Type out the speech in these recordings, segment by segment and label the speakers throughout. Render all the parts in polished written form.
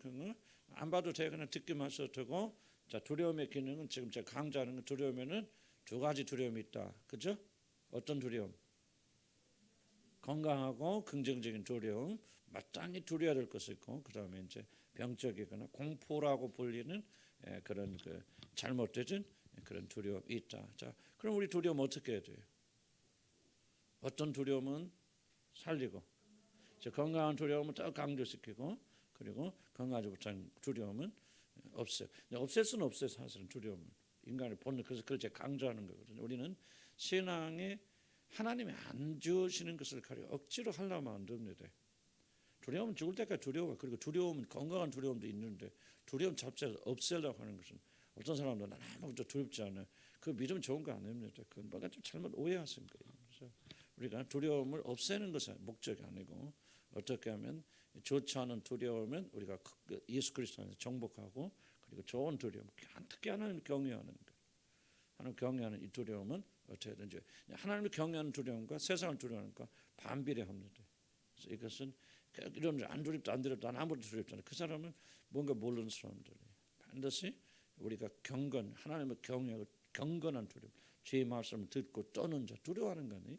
Speaker 1: 그거 안 봐도 돼. 그냥 듣기만 해도 되고. 자, 두려움의 기능은 지금 제가 강조하는 건 두려움에는 두 가지 두려움이 있다. 그죠? 어떤 두려움? 건강하고 긍정적인 두려움, 마땅히 두려워야 될 것이 있고, 그 다음에 이제 병적이거나 공포라고 불리는 그런 그 잘못되진 그런 두려움이 있다. 자, 그럼 우리 두려움 어떻게 해야 돼요? 어떤 두려움은 살리고, 건강한 두려움은 더 강조시키고, 그리고 건강하지 못한 두려움은 없애요. 없앨 수는 없어요, 사실은 두려움은. 인간의 본능. 그래서 그걸 제가 강조하는 거거든요. 우리는 신앙에 하나님이 안 주시는 것을 가려 억지로 하려면 안 됩니다. 두려움은 죽을 때까지 두려워. 그리고 두려움은 건강한 두려움도 있는데 두려움 자체를 없애려고 하는 것은 어떤 사람들은 난 아무것도 두렵지 않아요. 그 믿음 좋은 거 아닙니다. 그건 뭔가 좀 잘못 오해하신 거예요. 그래서 우리가 두려움을 없애는 것이 목적이 아니고 어떻게 하면 좋지 않은 두려움은 우리가 예수 그리스도 안에서 정복하고 그리고 좋은 두려움, 특히 하나님을 경외하는 것. 하나님을 경외하는 이 두려움은 어떻게든지 하나님을 경외하는 두려움과 세상을 두려워하는 것과 반비례합니다. 그래서 이것은 이런 안 두렵다 난 아무것도 두렵지 않아요. 그 사람은 뭔가 모르는 사람들이에요. 반드시 우리가 하나님을 경외하고 경건한 두려움, 주의 말씀을 듣고 떠는 자, 두려워하는 거니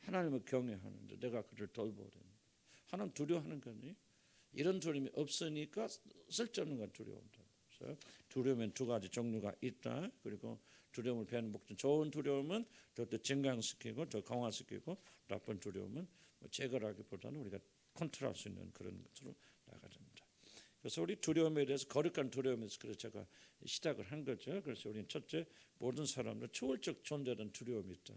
Speaker 1: 하나님을 경외하는데 내가 그를 돌보려. 하나님 두려워하는 거니 이런 두려움이 없으니까 쓸데없는 건 두려움이다. 그래서 두려움엔 두 가지 종류가 있다. 그리고 두려움을 배하는 목적, 좋은 두려움은 더 증강시키고 더 강화시키고, 나쁜 두려움은 제거하기보다는 우리가 컨트롤할 수 있는 그런 것으로 나가야 됩니다. 그래서 우리 두려움에 대해서 거룩한 두려움에서 그래서 제가 시작을 한 거죠. 그래서 우리는 첫째, 모든 사람들 초월적 존재된 두려움이 있다.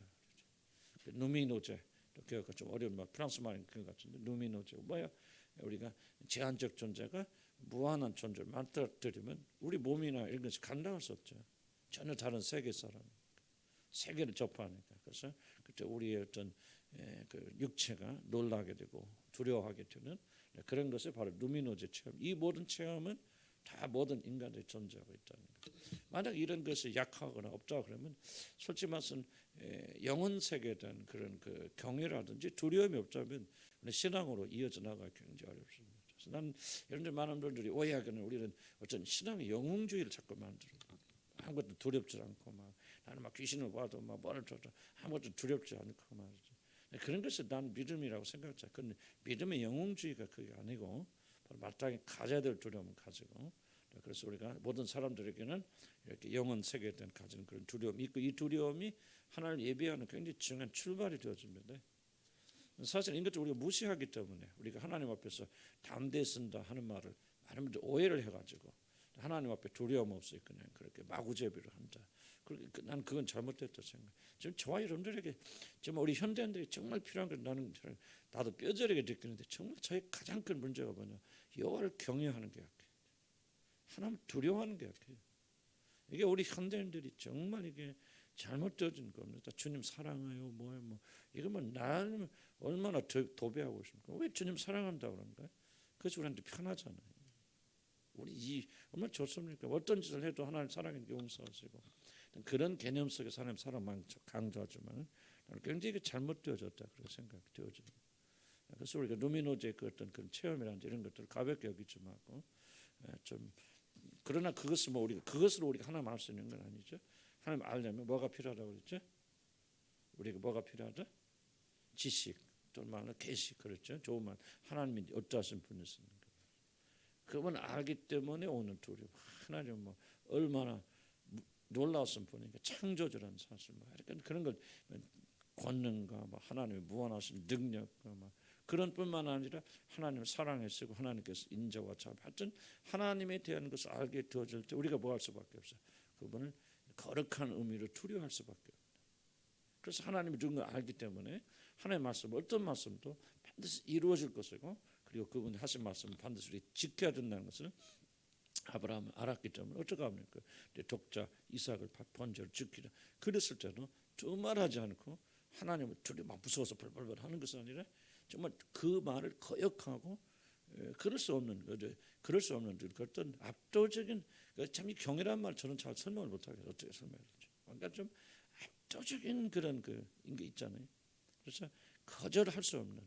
Speaker 1: 누미노제, 이렇게 좀 어려운 말, 프랑스 말인 것 같은데 누미노제 뭐야? 우리가 제한적 존재가 무한한 존재를 만들어뜨리면 우리 몸이나 이런 것이 감당할 수 없죠. 전혀 다른 세계 사람, 세계를 접하니까. 그래서 그때 우리의 어떤 그 육체가 놀라게 되고 두려워하게 되는 그런 것이 바로 루미노제 체험. 이 모든 체험은 다 모든 인간들이 존재하고 있다는 것. 만약 이런 것이 약하거나 없다 그러면 솔직히 말씀 영혼 세계에 대한 그런 그 경외라든지 두려움이 없다면 신앙으로 이어져 나가기 굉장히 어렵습니다. 그래서 난 이런 많은 분들이 오해하기는 우리는 어떤 신앙의 영웅주의를 자꾸 만들어요. 아무것도 두렵지 않고 막 나는 막 귀신을 봐도 막 뭐를 줘도 아무것도 두렵지 않고 말이죠. 그런 것이 난 믿음이라고 생각하죠. 근데 믿음의 영웅주의가 그게 아니고 마땅히 가져야 될 두려움을 가지고, 그래서 우리가 모든 사람들에게는 이렇게 영혼 세계에 대한 가지는 그런 두려움이 있고, 이 두려움이 하나님을 예배하는 굉장히 중요한 출발이 되어집니다. 사실 이것을 우리가 무시하기 때문에 우리가 하나님 앞에서 담대히 쓴다 하는 말을 많은 분들이 오해를 해가지고 하나님 앞에 두려움 없이 그냥 그렇게 마구제비를 한다. 난 그건 잘못됐다 생각. 지금 저와 여러분들에게 정말 우리 현대인들이 정말 필요한 건 나도 뼈저리게 느끼는데 정말 저희 가장 큰 문제가 뭐냐? 여호와를 경외하는 게 약해. 하나님 두려워하는 게 약해. 이게 우리 현대인들이 정말 이게 잘못되어진 겁니다. 주님 사랑해요, 뭐 이거면 나는 얼마나 도배하고 있습니까? 왜 주님 사랑한다고 그런가? 그것이 우리한테 편하잖아요. 우리 얼마나 좋습니까? 어떤 짓을 해도 하나님 사랑하는 게 용서하시고 그런 개념 속에서 하나님 사랑만 강조하지만 굉장히 잘못되어졌다 그렇게 생각되어집니다. 그래서 우리가 루미노제의 그 어떤 그런 체험이라든지 이런 것들을 가볍게 여기지 말고 좀 그러나 그것을 그것으로 우리가 하나님 알 수 있는 건 아니죠. 하나님 알려면 뭐가 필요하다고 그랬죠? 우리가 뭐가 필요하다? 지식 또는 계시 그렇죠. 좋은 말 하나님이 어떠하신 분이신 거. 그분 알기 때문에 오는 두려움. 하나님 뭐 얼마나 놀라우신 분이니까 창조주라는 사실 그런 걸 권능과 하나님의 무한하신 능력과 그런 뿐만 아니라 하나님을 사랑하시고 하나님께서 인자와 참 하여튼 하나님에 대한 것을 알게 되어질 때 우리가 뭐 할 수밖에 없어요. 그분을 거룩한 의미로 두려워할 수밖에 없어요. 그래서 하나님이 누군 걸 알기 때문에 하나님의 말씀 어떤 말씀도 반드시 이루어질 것이고 그리고 그분이 하신 말씀을 반드시 우리 지켜야 된다는 것을 아브라함은 알았기 때문에 어떻게 합니까? 독자 이삭을 번제로 지키라. 그랬을 때도 두말하지 않고 하나님을 두려워 막 무서워서 벌벌벌 하는 것이 아니라 정말 그 말을 거역하고 그럴 수 없는 어떤 압도적인 참 경이란 말 저는 잘 설명을 못하겠어요. 어떻게 설명하지? 그러니까 좀 압도적인 그런 게 있잖아요. 그래서 거절할 수 없는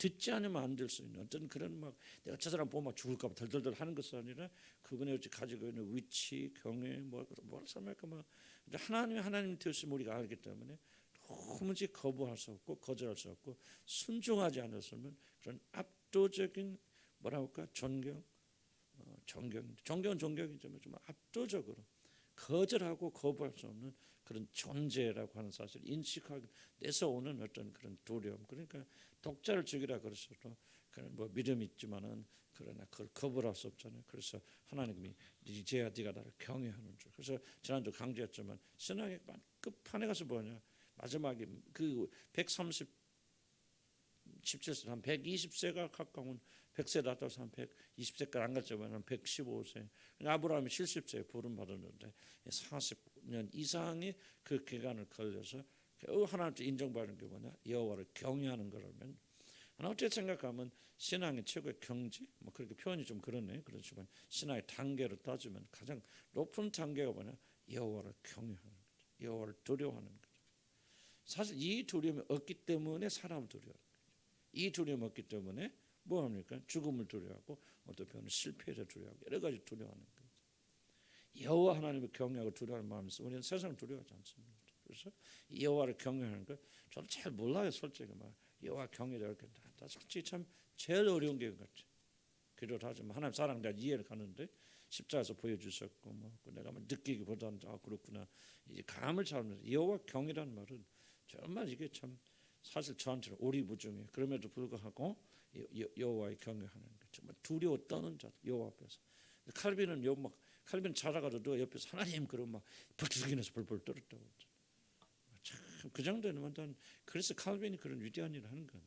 Speaker 1: 듣지 않으면 안 될 수 있는 어떤 그런 막 내가 저 사람 보면 막 죽을까 봐 덜덜덜 하는 것이 아니라 그분의 가지고 있는 위치, 경외, 뭘 설명할까 막 하나님 되었음을 우리가 알기 때문에 도무지 거부할 수 없고 거절할 수 없고 순종하지 않았으면 그런 압도적인 뭐라 할까 존경은 존경이지만 좀 압도적으로 거절하고 거부할 수 없는 그런 존재라고 하는 사실을 인식하게 돼서 오는 어떤 그런 두려움. 그러니까 독자를 죽이라 그랬어도 그런 뭐 믿음이 있지만은 그러나 그걸 거부할 수 없잖아요. 그래서 하나님이 이제야 네가 나를 경외하는 줄. 그래서 지난주 강조했지만 신앙의 끝판에 가서 뭐냐 마지막에 그 130 17세 한 120세가 가까운 100세 다쳐서 한 120세까지 안 갔지만 한 115세 아브라함이 70세에 부름 받았는데 40년 이상의 그 기간을 걸려서 하나님께 인정받는 게 뭐냐 여호와를 경외하는 거라면 하나 어떻게 생각하면 신앙의 최고의 경지 뭐 그렇게 표현이 좀 그러네 그렇지만 신앙의 단계로 따지면 가장 높은 단계가 뭐냐 여호와를 경외하는 거죠. 여호와를 두려워하는 거죠. 사실 이 두려움이 없기 때문에 사람을 두려워해요. 이 두려움이 없기 때문에 뭐 합니까? 죽음을 두려워하고 어떤 편은 실패를 두려워하고 여러 가지 두려워하는 거예요. 여호와 하나님을 경외하고 두려워하는 마음이 있어. 우리는 세상을 두려워하지 않습니다. 그래서 여호와를 경외하는 거 저는 잘 몰라요. 솔직히 말 여호와 경외를 이렇게 다 솔직히 참 제일 어려운 게 같아. 기도를 하지만 하나님 사랑 내가 이해를 가는데 십자가에서 보여주셨고 뭐 내가 느끼기보다는 그렇구나 이제 감을 잡는 여호와 경외라는 말은 정말 이게 참 사실 저한테는 오리무중해. 그럼에도 불구하고 여호와의 경외하는 거 정말 두려워 떠는 자 여호와 앞에서. 칼빈은 칼빈 자라가도 옆에서 하나님 그러면 막 불쑥이면서 벌벌 떨었다고. 참그 정도는 그래서 칼빈이 그런 위대한 일을 하는 거예요.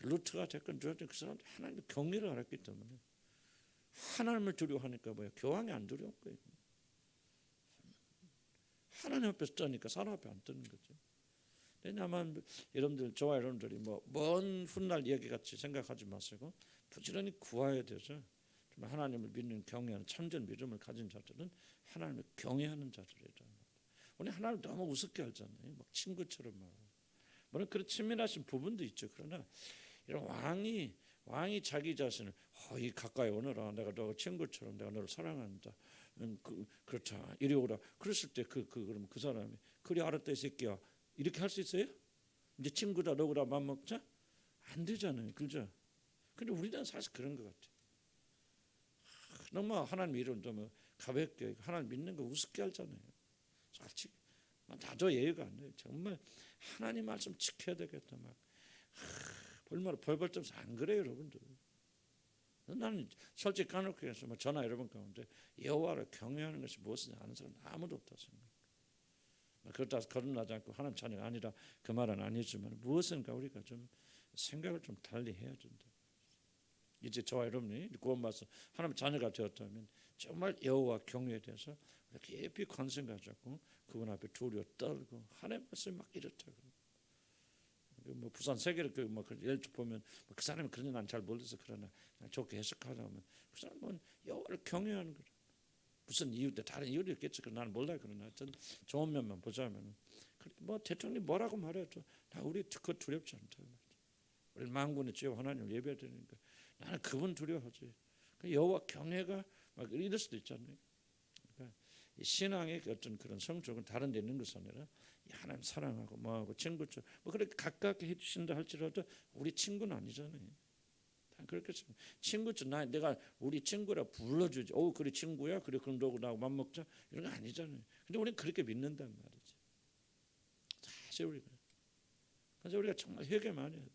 Speaker 1: 루트가 됐건 그 사람들 하나님의 경외를 알았기 때문에 하나님을 두려워하니까 뭐야 교황이 안 두려운 거예요. 하나님 앞에서 떠니까 사람 앞에 안 떠는 거죠. 왜냐하면 여러분들 저와 여러분들이 뭐 먼 훗날 얘기 같이 생각하지 마시고 부지런히 구해야 되죠. 하나님을 믿는 경외하는 참된 믿음을 가진 자들은 하나님을 경외하는 자들이다. 우리 하나님을 너무 우습게 알잖아요. 막 친구처럼 말하고. 물론 그런 친밀하신 부분도 있죠. 그러나 이런 왕이 자기 자신을 이 가까이 오너라. 내가 너 친구처럼 내가 너를 사랑한다. 그렇다. 이리 오라. 그랬을 때 그럼 그 사람이 그래 알았다 이 새끼야. 이렇게 할 수 있어요? 이제 친구다 너구라 맘먹자? 안 되잖아요. 그죠? 근데 우리는 사실 그런 것 같아요. 너무 하나님 이름 좀 가볍게 하나님 믿는 거 우습게 하잖아요. 솔직히 나도 예의가 안 돼요. 정말 하나님 말씀 지켜야 되겠다 막 얼마나 벌벌 떠서 안 그래요, 여러분들. 나는 솔직히 까놓고 해서 전화 여러분 가운데 여호와를 경외하는 것이 무엇이냐 아는 사람 아무도 없다 생각. 그렇다고 거듭나지 않고 하나님 자녀가 아니라 그 말은 아니지만 무엇인가 우리가 좀 생각을 좀 달리 해야 된다. 이제 저와 여러분이 구원받아서 하나님 자녀가 되었다면 정말 여호와 경외에 대해서 깊이 관심 가졌고 그분 앞에 두려워 떨고 하나님 말씀 막 이렇다고. 뭐 부산 세계를 뭐 예를 보면 그 사람이 그런 난 잘 몰라서 그러나 좋게 해석하자면 그 사람은 여호와를 경외하는 거죠. 무슨 이유인데 다른 이유도 있겠지. 나는 몰라요. 그러나 하여튼 좋은 면만 보자면 뭐 대통령이 뭐라고 말해도 나 우리 그거 두렵지 않다. 우리 만군의 주여 하나님을 예배드리니까 나는 그분 두려워하지. 여호와 경외가 막 이럴 수도 있잖아요. 그러니까 신앙의 어떤 그런 성적은 다른 데 있는 것이 아니라 하나님 사랑하고 뭐하고 친구처럼 뭐 그렇게 가깝게 해주신다 할지라도 우리 친구는 아니잖아요. 그렇게 친구처럼 내가 우리 친구라 불러주지. 그래 친구야. 그래 그럼 너하고 나하고 맘먹자. 이런 거 아니잖아요. 근데 우리는 그렇게 믿는단 말이지. 사실 그래서 우리가 정말 회개 많이 해야 돼.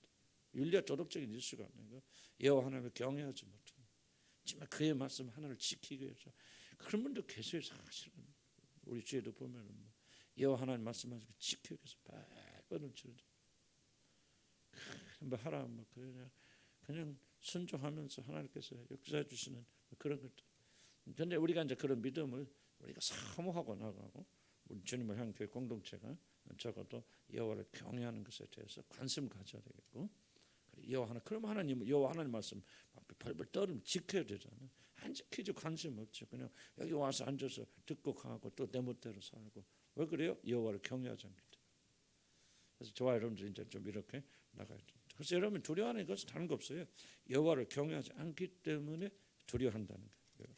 Speaker 1: 윤리와 도덕적인 이슈가 아니고 여호와 하나님을 경외하지 못해. 정말 그의 말씀 하나를 지키기 위해서 그런 분도 계세요. 사실은 우리 주에도 보면은 여호와 하나님 말씀하시고 지키기 위해서 발버둥 치르죠. 뭐 하라 뭐 그냥 순종하면서 하나님께서 역사해 주시는 그런 것들. 그런데 우리가 이제 그런 믿음을 우리가 사모하고 나가고 우리 주님을 향한 교회 공동체가 적어도 여호와를 경외하는 것에 대해서 관심 가져야 되겠고 여호와 하나 그럼 하나님 여호와 하나님 말씀 벌벌 떨면 지켜야 되잖아요. 안 지키지 관심 없죠. 그냥 여기 와서 앉아서 듣고 가고 또 내 멋대로 살고 왜 그래요? 여호와를 경외하지 않기 때문에. 그래서 저와 여러분들 이제 좀 이렇게 나가야 됩니다. 그래서 여러분 두려워하는 것은 다른 거 없어요. 여호와를 경외하지 않기 때문에 두려워한다는 거예요.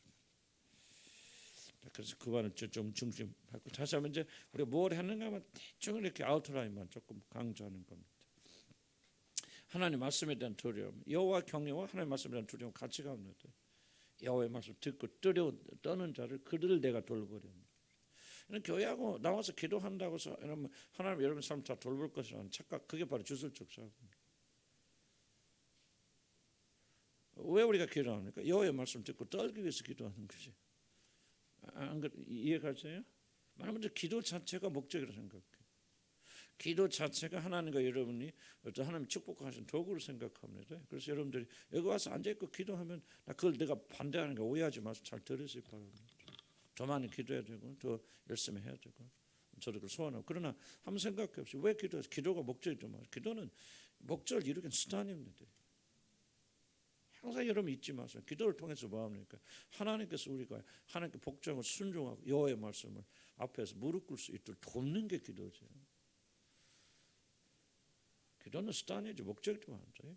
Speaker 1: 그래서 그거는 좀 중심하고 다시 한번 이제 우리가 뭘 했는가만 대충 이렇게 아웃라인만 조금 강조하는 겁니다. 하나님 말씀에 대한 두려움, 여호와 경외와 하나님 말씀에 대한 두려움 같이 갑니다. 여호와의 말씀 듣고 떠는 자를 그들을 내가 돌보렵니다. 교회하고 나와서 기도한다고 해서 하나님 여러분 삶 다 돌볼 것이라는 착각, 그게 바로 주술적 사고입니다. 왜 우리가 기도합니까? 여호와의 말씀 듣고 떨기 위해서 기도하는 것이. 안 이해가세요? 말하면 기도 자체가 목적이라고 생각해요. 기도 자체가 하나님과 여러분이 어떤 하나님 축복하신 도구를 생각합니다. 그래서 여러분들이 여기 와서 앉아있고 기도하면 그걸 내가 반대하는 거 오해하지 마서 잘 들으시기 바랍니다. 더 많이 기도해야 되고 더 열심히 해야 되고 저도 그걸 소원하고. 그러나 한번 생각해 보시죠. 왜 기도해요? 기도가 목적이죠. 기도는 목적을 이루긴 수단입니다. 항상 여러분 잊지 마세요. 기도를 통해서 뭐 합니까? 하나님께서 우리가 하나님께 복종하고 순종하고 여호와의 말씀을 앞에서 무릎 꿇을 수 있도록 돕는 게 기도죠. 기도는 수단이죠. 목적이 되면 안 돼요.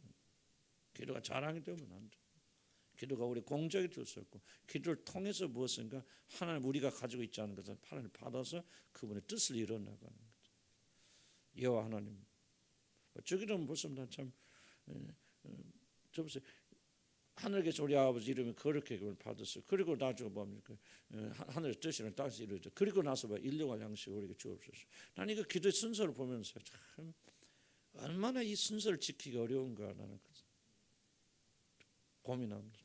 Speaker 1: 기도가 자랑이 되면 안 돼요. 기도가 우리 공적이 될 수 없고 기도를 통해서 무엇인가 하나님 우리가 가지고 있지 않은 것을 하나님 받아서 그분의 뜻을 이뤄나가는 거죠. 여호와 하나님. 저기는 무슨 참 보세요. 하늘에 계신 우리 아버지 이름이 거룩하게 그걸 받았어요. 그리고 나중에 뭡니까? 하늘의 뜻이는 땅에서 이루어져. 그리고 나서 일용할 양식을 우리에게 주옵소서. 나는 이거 기도의 순서를 보면서 참 얼마나 이 순서를 지키기 어려운가 나는 고민합니다.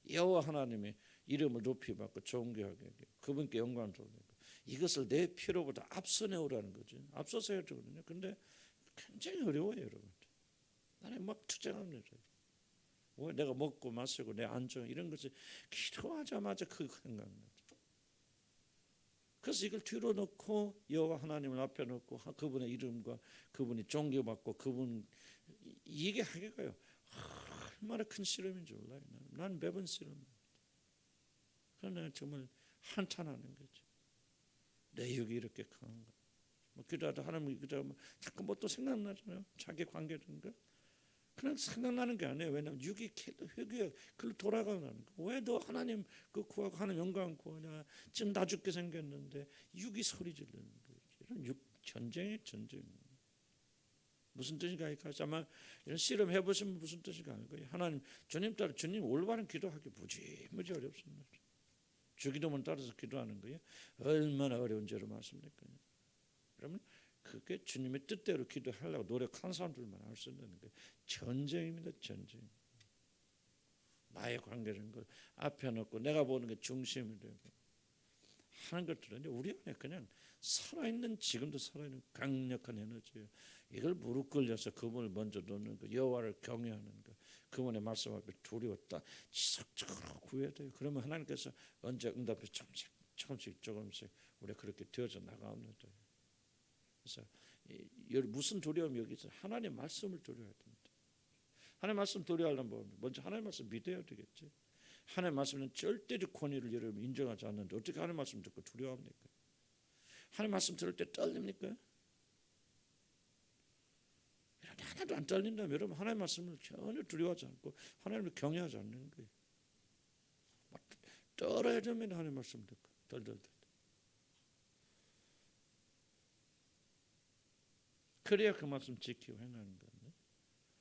Speaker 1: 여호와 하나님의 이름을 높이 받고 존귀하게 하고 그분께 영광을 돌리고 이것을 내 필요보다 앞서 내오라는 거죠. 앞서서 해야 되거든요. 근데 굉장히 어려워요, 여러분. 나는 막 투쟁합니다. 왜 내가 먹고 마시고 내 안정 이런 것이 기도하자마자 그 생각나죠. 그래서 이걸 뒤로 놓고 여호와 하나님을 앞에 놓고 그분의 이름과 그분이 존경받고 그분 이게 하기가요 얼마나 큰 씨름인지 몰라요. 난 매번 씨름입니다. 그러나 정말 한탄하는 거죠. 내 육이 이렇게 강한가. 기도하다 하나님 기도하면 자꾸 뭐 또 생각나잖아요. 자기 관계든가. 그냥 생각나는 게 아니에요. 왜냐하면 육이 회귀에 그걸 돌아가는 거. 왜 너 하나님 그 구하고 하나님 영광 구하냐. 지금 나 죽게 생겼는데 육이 소리 지르는 거예요. 이런 육 전쟁이 전쟁. 무슨 뜻인가 아마 이런 실험 해보시면 무슨 뜻인가 하는 거예요. 하나님 주님 따라 주님 올바른 기도하기 무지 어렵습니다. 주기도문 따라서 기도하는 거예요. 얼마나 어려운지를 말씀드릴까요. 그러면 그게 주님의 뜻대로 기도하려고 노력한 사람들만 할 수 있는 거예요. 전쟁입니다. 전쟁. 나의 관계라는 걸 앞에 놓고 내가 보는 게 중심이 되고 하는 것들은 우리 안에 그냥 살아있는 지금도 살아있는 강력한 에너지예요. 이걸 무릎 꿇려서 그분을 먼저 놓는 거, 여호와를 경외하는 거, 그분의 말씀 앞에 두려웠다 지속적으로 구해야 돼요. 그러면 하나님께서 언제 응답해 조금씩 우리가 그렇게 되어져 나갑니다. 그래서 무슨 두려움이 여기 있어요? 하나님의 말씀을 두려워야 됩니다. 하나님의 말씀 두려워하려면 뭐 먼저 하나님의 말씀 믿어야 되겠지. 하나님의 말씀은 절대적 권위를 여러분 인정하지 않는데 어떻게 하나님의 말씀 듣고 두려워합니까? 하나님의 말씀 들을 때 떨립니까? 하나도 안 떨린다면 여러분 하나님의 말씀을 전혀 두려워하지 않고 하나님을 경외하지 않는 거예요. 떨어야 되면 하나님의 말씀 듣고 덜덜덜. 그래야 그 말씀 지키고 행하는 거예요.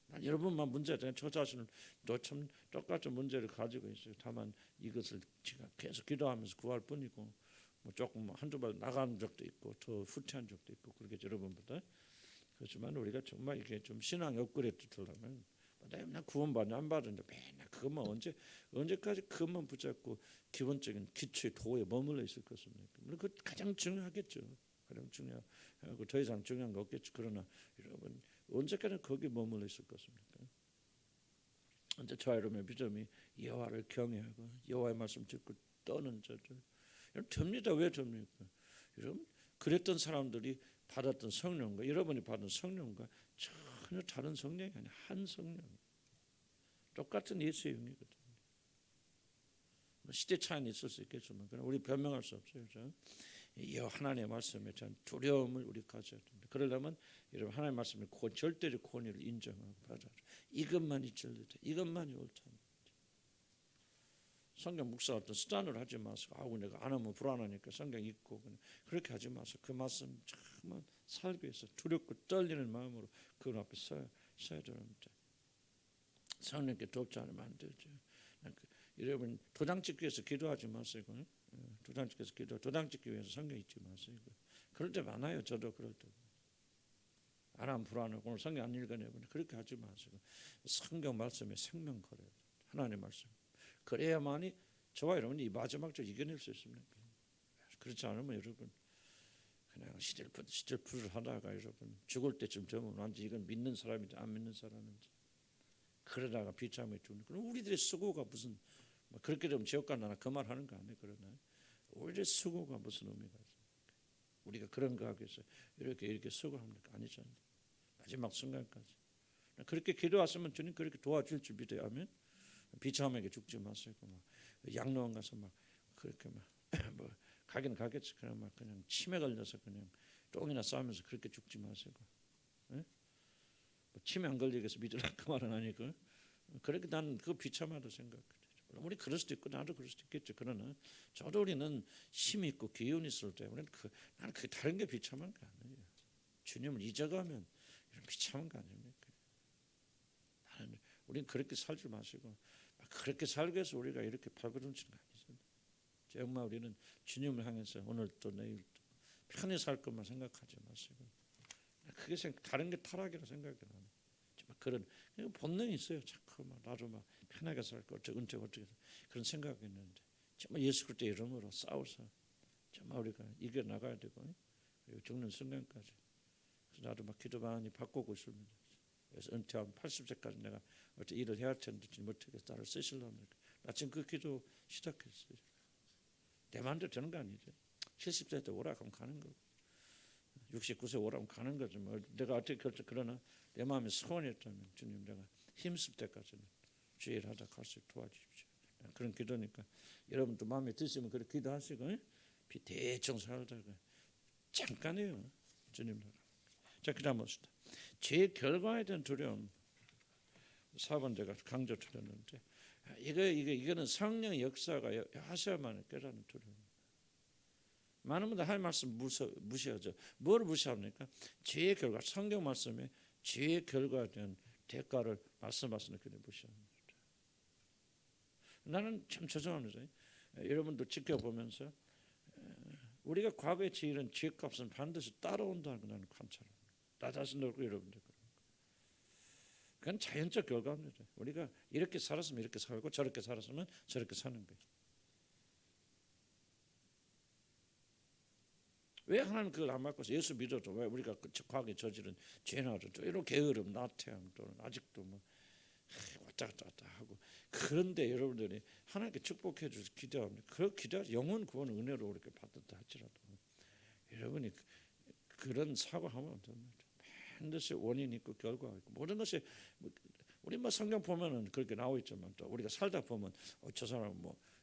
Speaker 1: 난 여러분만 문제잖아요. 저 자신은 또 참 똑같은 문제를 가지고 있어요. 다만 이것을 제가 계속 기도하면서 구할 뿐이고 뭐 조금 한두 번 나간 적도 있고 더 후퇴한 적도 있고 그러겠죠. 여러분보다. 그렇지만 우리가 정말 이게 좀 신앙 업그레이드 되려면 맨날 구원받냐 안 받는데 맨날 그것만 언제까지 그것만 붙잡고 기본적인 기초의 도에 머물러 있을 것입니까? 물론 그 가장 중요하겠죠. 가장 중요하고 더 이상 중요한 거 없겠죠. 그러나 여러분 언제까지 거기 머물러 있을 것입니까? 언제 저 여러분의 믿음이 여호와를 경외하고 여호와의 말씀 듣고 떠는 자들 됩니다. 왜 됩니까? 여러분 그랬던 사람들이 받았던 성령과 여러분이 받은 성령과 전혀 다른 성령이 아니라 한 성령. 똑같은 예수의 영이거든요. 시대 차이는 있을 수 있겠지만 우리 변명할 수 없어요. 그렇죠? 이 하나님의 말씀에 대한 두려움을 우리 가져야 됩니다. 그러려면 여러분 하나님의 말씀의 절대적 권위를 인정하고 받아라. 이것만이 진리다. 이것만이 옳다. 성경 묵상 어떤 수단으로 하지 마시고 내가 안 하면 불안하니까 성경 읽고 그렇게 하지 마시고 그 말씀 정말 살기 위해서 두렵고 떨리는 마음으로 그 앞에 서야 됩니다. 성령께 돕지 않으면 안 되죠. 여러분 도장 찍기 위해서 기도하지 마시고 도장 찍기 위해서 성경 읽지 마시고 그럴 때 많아요. 저도 그럴 때 안 하면 불안하고 오늘 성경 안 읽어내면 그렇게 하지 마시고 성경 말씀에 생명 걸어요. 하나님의 말씀 그래야만이 저와 여러분이 이 마지막 절 이겨낼 수 있습니다. 그렇지 않으면 여러분 그냥 시들풀을 하다가 여러분 죽을 때쯤 되면 완전 이건 믿는 사람인지 안 믿는 사람인지 그러다가 비참해 죽는. 그럼 우리들의 수고가 무슨 그렇게 되면 지옥 간다나 그 말 하는 거 아니에요. 그러나 우리의 수고가 무슨 의미가 있습니까? 우리가 그런 거 하기 위해서 이렇게 수고합니까? 아니잖아요. 마지막 순간까지 그렇게 기도하시면 주님 그렇게 도와줄 줄 믿어야 하면 비참하게 죽지 마시고 양로원 가서 그렇게 뭐 가긴 가겠지. 그냥 그냥 치매 걸려서 그냥 똥이나 싸면서 그렇게 죽지 마시고 뭐 치매 안 걸리게 해서 믿으라 그 말은 아니고 그렇게 나는 그거 비참하다고 생각해요. 우리 그럴 수도 있고 나도 그럴 수도 있겠죠. 그러나 저도 우리는 힘이 있고 기운이 있을 때 우리는 나는 그 다른 게 비참한 거 아니에요. 주님을 잊어가면 이런 비참한 거 아닙니까? 나는 우리는 그렇게 살지 마시고 그렇게 살기 위해서 우리가 이렇게 발버둥치는 거 아니죠. 정말 우리는 주님을 향해서 오늘도 내일도 편히 살 것만 생각하지 마시고 그게 다른 게 타락이라 생각이 나요. 그런 본능이 있어요. 자꾸 나도 편하게 살 거 어떻게 그런 생각이 있는데 정말 예수 그리스도 이름으로 싸워서 정말 우리가 이겨 나가야 되고 그리고 죽는 순간까지 나도 기도 많이 바꾸고 있습니다. 그래서 은퇴하면 80세까지 내가 어떻게 일을 해야 할 텐데 어떻게 나를 쓰시려고 나 지금 그 기도 시작했어요. 내 마음대로 되는 거 아니죠. 70세 때 오라 하면 가는 거고 69세 오라 하면 가는 거죠. 내가 어떻게 그러나 내 마음에 소원이었다면 주님 내가 힘쓸 때까지는 주의 일 하다 갈 수 있게 도와주십시오. 그런 기도니까 여러분도 마음에 드시면 그렇게 기도하시고 대충 살다가 잠깐이에요. 주님 나라. 자 그다음 봅시다. 제 결과에 대한 두려움 4번 제가 강조 드렸는데 이거는 성령의 역사가 하셔야만 깨닫는 두려움. 많은 분들 할 말씀 무시하죠. 뭘 무시합니까? 죄의 결과 성경 말씀에 죄의 결과에 대한 대가를 말씀하시는 그를 무시합니다. 나는 참 죄송합니다. 여러분도 지켜보면서 우리가 과거에 지은 죄값은 반드시 따라온다는 걸 나는 관찰합니다. 나 자신도 그렇고 여러분들 그건 자연적 결과입니다. 우리가 이렇게 살았으면 이렇게 살고 저렇게 살았으면 저렇게 사는 거예요. 왜 하나님 그걸 안 맡고서 예수 믿어도 왜 우리가 과거에 저지른 죄나도 이런 게으름, 나태함 또는 아직도 왔다 갔다 하고 그런데 여러분들이 하나님께 축복해 주셔서 기도합니다. 그 기도 영혼 구원 은혜로 이렇게 받았다 할지라도 여러분이 그런 사고하면 안 됩니다. 반드시 원인이 있고 결과가 있고 모든 것이 우리 성경 보면은 그렇게 나와 있지만 또 우리가 살다 보면 저 사람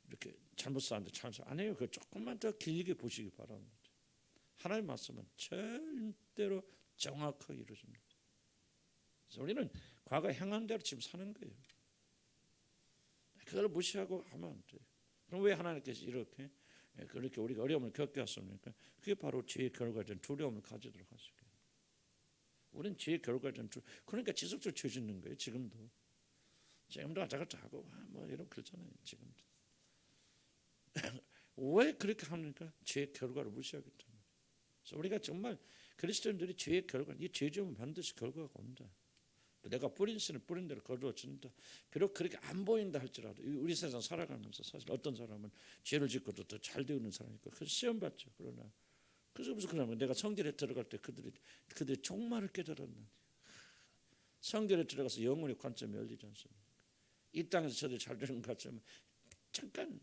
Speaker 1: 이렇게 잘못 사는데 안 해요. 그 조금만 더 길게 보시기 바랍니다. 하나님 말씀은 절대로 정확하게 이루어집니다. 그래서 우리는 과거 행한 대로 지금 사는 거예요. 그걸 무시하고 하면 안 돼요. 그럼 왜 하나님께서 이렇게 그렇게 우리가 어려움을 겪게 하십니까? 그게 바로 죄의 결과에 대한 두려움을 가지도록 하시고 우리는 죄의 결과에 대한 그러니까 지속적으로 죄 짓는 거예요. 지금도 왔다 갔다 하고 이런 그렇잖아요. 지금도 왜 그렇게 합니까? 죄의 결과를 무시하기 때문에. 그래서 우리가 정말 그리스도인들이 죄의 결과, 이 죄 지으면 반드시 결과가 온다. 내가 뿌린 씨는 뿌린 대로 거두어진다. 비록 그렇게 안 보인다 할지라도 우리 세상 살아가면서 사실 어떤 사람은 죄를 짓고도 더 잘 되는 사람이 있고 그 시험 받죠. 그러나 그래서 무슨 그러면 내가 성결에 들어갈 때 그들이 종말을 깨달았는데 성결에 들어가서 영혼의 관점이 열리지 않습니까? 이 땅에서 저들 잘 되는 것 같지만 잠깐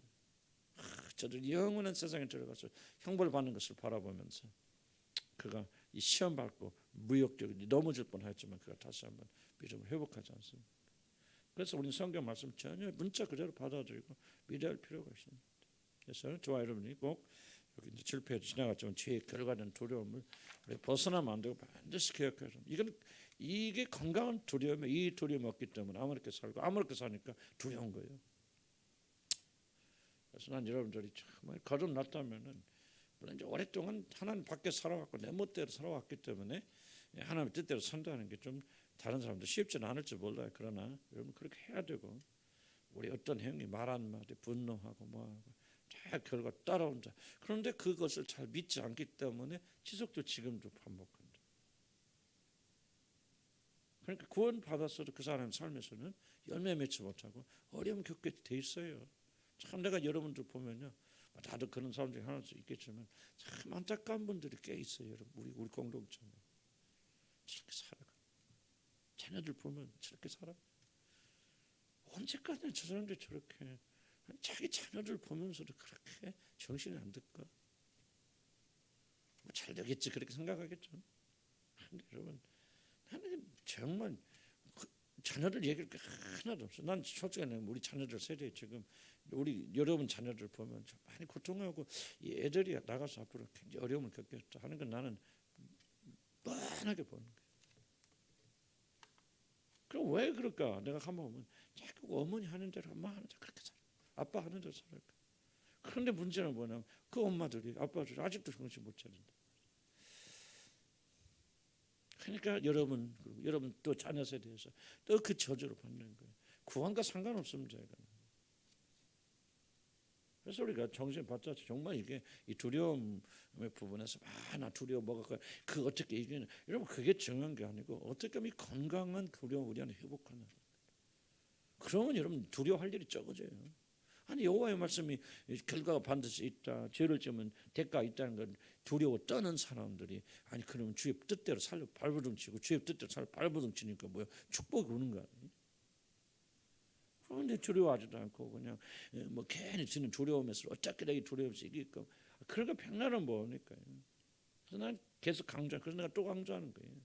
Speaker 1: 저들 영원한 세상에 들어가서 형벌 받는 것을 바라보면서 그가 이 시험 받고 무역적으로 넘어질 뻔했지만 그가 다시 한번 믿음을 회복하지 않습니다. 그래서 우리는 성경 말씀 전혀 문자 그대로 받아들이고 믿어야 할 필요가 있습니다. 그래서 저와 여러분이 꼭 여기 이제 7페이지 지나갔지만 죄의 결과된 두려움을 우리 벗어나면 안 되고 반드시 기억해야 합니다. 이게 건강한 두려움에 이 두려움이 없기 때문에 아무렇게 살고 아무렇게 사니까 두려운 거예요. 그래서 난 여러분들이 정말 거듭났다면은 물론 이제 오랫동안 하나님 밖에 살아왔고 내 멋대로 살아왔기 때문에 하나님 뜻대로 산다는 게 좀 다른 사람들 쉽지는 않을지 몰라요. 그러나 여러분 그렇게 해야 되고 우리 어떤 행위 말 한마디 분노하고 뭐하고 다 결과 따라온다. 그런데 그것을 잘 믿지 않기 때문에 지속적으로 지금도 반복한다. 그러니까 구원 받았어도 그 사람 삶에서는 열매 맺지 못하고 어려움 겪게 돼 있어요. 참 내가 여러분들 보면요, 나도 그런 사람 중에 하나일 수 있겠지만 참 안타까운 분들이 꽤 있어요. 여러분 우리 공동체는 저렇게 살아가. 자녀들 보면 저렇게 살아. 언제까지나 저 사람들이 저렇게 자기 자녀들 보면서도 그렇게 정신이 안 들까? 뭐 잘 되겠지 그렇게 생각하겠죠. 근데 여러분 나는 정말 자녀들 얘기할 게 하나도 없어. 난 솔직히 우리 자녀들 세대에 지금 우리 여러분 자녀들 보면 좀 많이 고통하고 이 애들이 나가서 앞으로 굉장히 어려움을 겪겠다 하는 건 나는 뻔하게 보는 거야. 그럼 왜 그럴까? 내가 한번 보면 자꾸 어머니 하는 대로 엄마 하는 대로 그렇게 살아. 아빠 하는 대로 살아까. 그런데 문제는 뭐냐면 그 엄마들이 아빠들이 아직도 정신 못 차린다. 그러니까 여러분 또 자녀 세대에서 또 그 저주를 받는 거예요. 구원과 상관없습니다. 그래서 우리가 정신 받자 정말 이게 이 두려움의 부분에서 나 두려워 뭐가 그 어떻게 이기는 여러분 그게 중요한 게 아니고 어떻게 하면 이 건강한 두려움 우리 안에 회복하는 그러면 여러분 두려워할 일이 적어져요. 아니 여호와의 말씀이 결과가 반드시 있다. 죄를 지으면 대가가 있다는 건 두려워 떠는 사람들이 아니 그러면 주의 뜻대로 살려 발버둥치고 주의 뜻대로 살려 발버둥치니까 뭐야 축복이 오는 거 아니에요? 그런데 두려워하지도 않고 그냥 뭐 괜히 드는 두려움에서 어차피 내가 두려움에서 이길까 그러니까 백날은 뭐니까요. 그래서 난 계속 강조 그래서 내가 또 강조하는 거예요.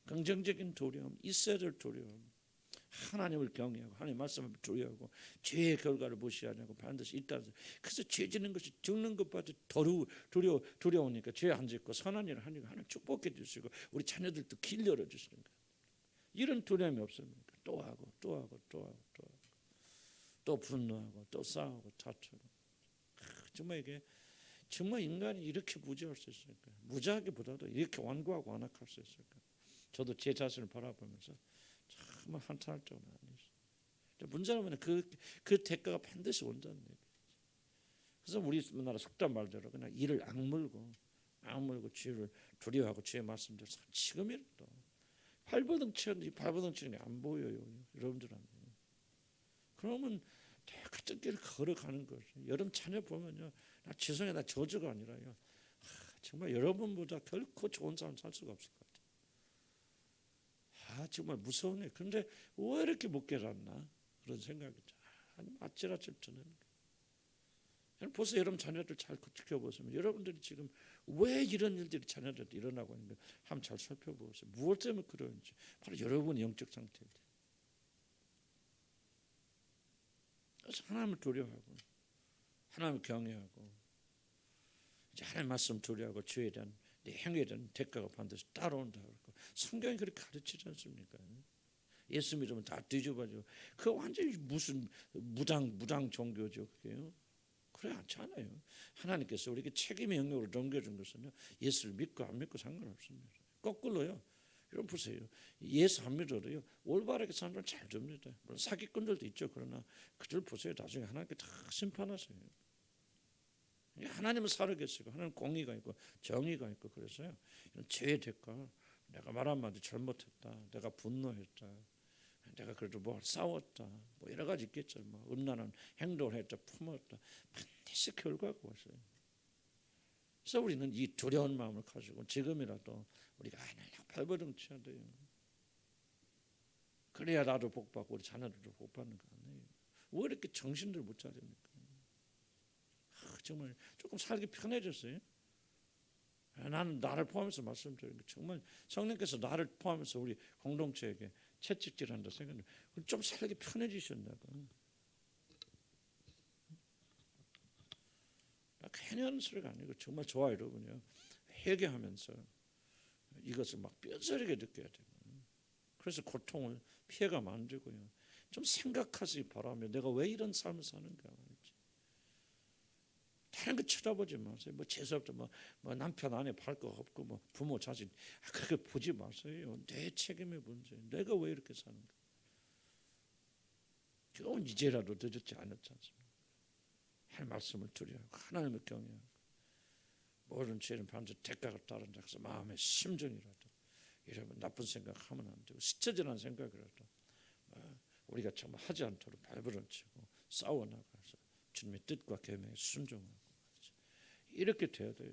Speaker 1: 긍정적인 두려움 있어야 될 두려움 하나님을 경외하고 하나님 말씀을 두려워하고 죄의 결과를 무시하냐고 반드시 있다. 그래서 죄 짓는 것이 죽는 것보다 두려우니까 죄 안 짓고 선한 일을 하니까 하나님 축복해 주시고 우리 자녀들도 길 열어 주시는 거예요. 이런 두려움이 없습니까? 또 하고 또 하고 또 하고 또 하고 또 분노하고 또 싸우고 다투고 정말 이게 정말 인간이 이렇게 무지할 수 있을까? 무지하기보다도 이렇게 완고하고 완악할 수 있을까? 저도 제 자신을 바라보면서 정말 한탄할 정도 아니었어요. 문제는 뭐냐 그 대가가 반드시 온다는 얘기죠. 그래서 우리나라 속담 말대로 그냥 이를 악물고 죄를 두려워하고 죄의 말씀대로 지금이라도 발버둥치는 이 발버둥치는 게 안 보여요 여러분들한테. 그러면 같은 길을 걸어가는 거죠. 여러분 자녀 보면요, 나 죄송해 나 저주가 아니라요. 정말 여러분보다 결코 좋은 삶 살 수가 없을 것 같아요. 정말 무서우네. 그런데 왜 이렇게 못 깨닫나 그런 생각이 아찔아찔 드는 거예요. 벌써 여러분 자녀들 잘 지켜보시면 여러분들이 지금 왜 이런 일들이 자녀들한테 일어나고 있는가 한번 잘 살펴보세요. 무엇 때문에 그러는지 바로 여러분의 영적 상태입니다. 그래서 하나님을 두려워하고 하나님을 경외하고 이제 하나님 말씀 두려워하고 죄에 대한 내 행위에 대한 대가가 반드시 따라온다. 성경이 그렇게 가르치지 않습니까? 예수 믿으면 다 뒤집어지고 그 완전히 무슨 무당 종교죠 그게요. 그래 않지 않아요. 하나님께서 우리에게 책임의 영역으로 넘겨준 것은요 예수를 믿고 안 믿고 상관없습니다. 거꾸로요. 여러분 보세요. 예수 안 믿어도요 올바르게 사는 사람 잘 됩니다. 물론 사기꾼들도 있죠. 그러나 그들 보세요. 나중에 하나님께 다 심판하세요. 하나님은 살아계시고 하나님 공의가 있고 정의가 있고 그래서요 이런 죄의 대가 내가 말 한마디 잘못했다. 내가 분노했다. 내가 그래도 뭐 싸웠다. 뭐 여러 가지 있겠죠. 뭐 음란한 행동을 했다. 품었다. 반드시 결과가 왔어요. 그래서 우리는 이 두려운 마음을 가지고 지금이라도 우리가 하나님 발버둥쳐야 돼요. 그래야 나도 복받고 우리 자녀들도 복받는 거 아니에요. 왜 이렇게 정신들 못 차립니까? 정말 조금 살기 편해졌어요. 나는 나를 포함해서 말씀드리는 게 정말 성령께서 나를 포함해서 우리 공동체에게 채찍질한다 생각해요. 좀 살기 편해지셨나봐. 괜히 하는 소리가 아니고 정말 좋아요, 여러분요. 회개하면서 이것을 막 뼈저리게 느껴야 돼요. 그래서 고통을 피해가 만들고요. 좀 생각하시기 바라며 내가 왜 이런 삶을 사는가. 다른 거 쳐다보지 마세요. 뭐 재수없다, 뭐 남편 아내 팔 거 없고, 뭐 부모 자식 그렇게 보지 마세요. 내 책임의 문제. 내가 왜 이렇게 사는가. 좀 이제라도 늦었지 않았지 않습니까? 할 말씀을 두려워하고 하나님을 경외하고 모든 죄는 반드시 대가가 따른다. 그래서 마음의 심정이라도 여러분 나쁜 생각하면 안 되고 스쳐지는 생각이라도 우리가 정말 하지 않도록 발버둥치고 싸워나가서 주님의 뜻과 계명에 순종하고 이렇게 돼야 돼요.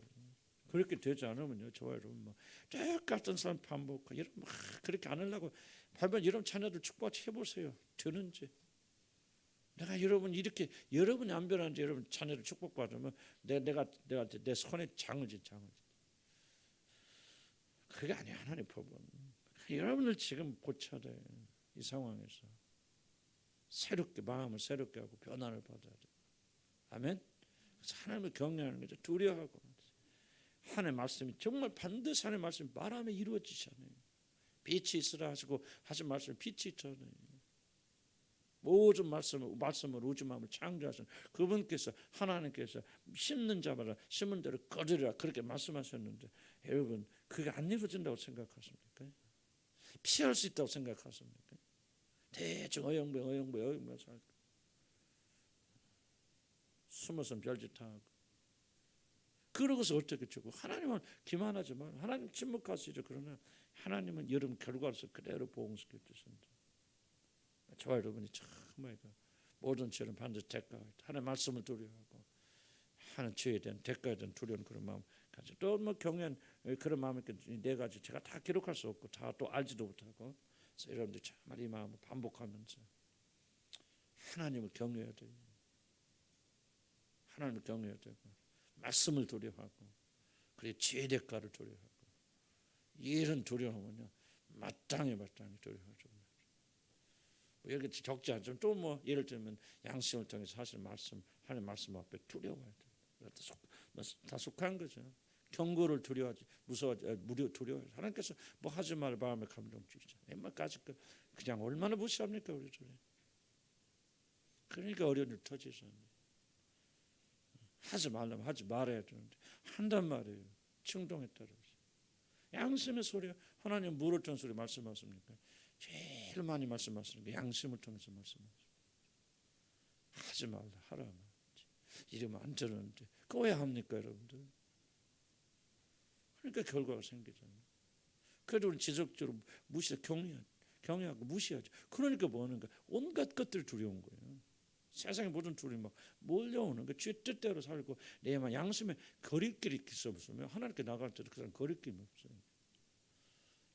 Speaker 1: 그렇게 되지 않으면요, 저와 여러분 뭐 똑같은 삶 반복하고 여러분 막 그렇게 안 하려고 발번 여러분 자녀들 축복해 보세요. 되는지. 내가 여러분 이렇게 여러분이 안 변하는데 여러분 자녀를 축복받으면 내가 내 손에 장어진. 그게 아니야 하나님 법은. 여러분을 지금 고쳐야 돼. 이 상황에서 새롭게 마음을 새롭게 하고 변화를 받아야 돼. 아멘. 그래서 하나님을 경외하는 거죠. 두려워하고 하나님의 말씀이 정말 반드시 하나님의 말씀이 말하면 이루어지잖아요. 빛이 있으라 하시고 하신 말씀에 빛이 있잖아요. 모든 말씀을 우주 마음을 창조하신 그분께서 하나님께서 심는 자마다 심은 대로 거두리라 그렇게 말씀하셨는데 여러분 그게 안 이루어진다고 생각하십니까? 피할 수 있다고 생각하십니까? 대충 어영부영 살고 숨어서 별짓하고 그러고서 어떻게 주고 하나님은 기만하지만 하나님 침묵하시죠. 그러나 하나님은 여러분 결과로서 그대로 보응시켜 주신다. 저와 여러분이 정말 모든 죄는 반드시 대가가 있다. 하나님 말씀을 두려워하고 하나님 죄에 대한 대가에 대한 두려운 그런 마음 가지고 또 뭐 경외한 그런 마음이 네 가지 제가 다 기록할 수 없고 다 또 알지도 못하고 그래서 여러분들 정말 이 마음을 반복하면서 하나님을 경외해야 돼요. 하나님을 경외해야 되고 말씀을 두려워하고 그리고 죄 대가를 두려워하고 이런 두려움은요 마땅히 두려워하죠. 여기 적지 않지만 또 뭐 예를 들면 양심을 통해서 사실 말씀 하나님 말씀 앞에 두려워해야 돼. 다 속한 거죠. 경고를 두려워하지 무료 두려워해. 하나님께서 뭐 하지 말 마음에 감동 주시죠. 얼마까지 그냥 얼마나 무시합니까 우리들이. 그러니까 어려운 일 터지잖아요. 하지 말라면 하지 말아야 되는데 한단 말이에요. 충동에 따라서. 양심의 소리 하나님 뭐를 통한 소리 말씀하십니까? 제일 많이 말씀하시는 게 양심을 통해서 말씀하시죠. 하지 말라 하라 말이지. 이러면 안 되는데 그거 왜 합니까 여러분들? 그러니까 결과가 생기잖아요. 그래도 우리는 지속적으로 경외하고 무시하죠. 그러니까 뭐 하는가? 온갖 것들 두려운 거예요. 세상의 모든 둘이 막 몰려오는 거, 죄 뜻대로 살고 내만 양심에 거리끼리 있으면 하나님께 나갈 때도 그런 거리낌이 없어요.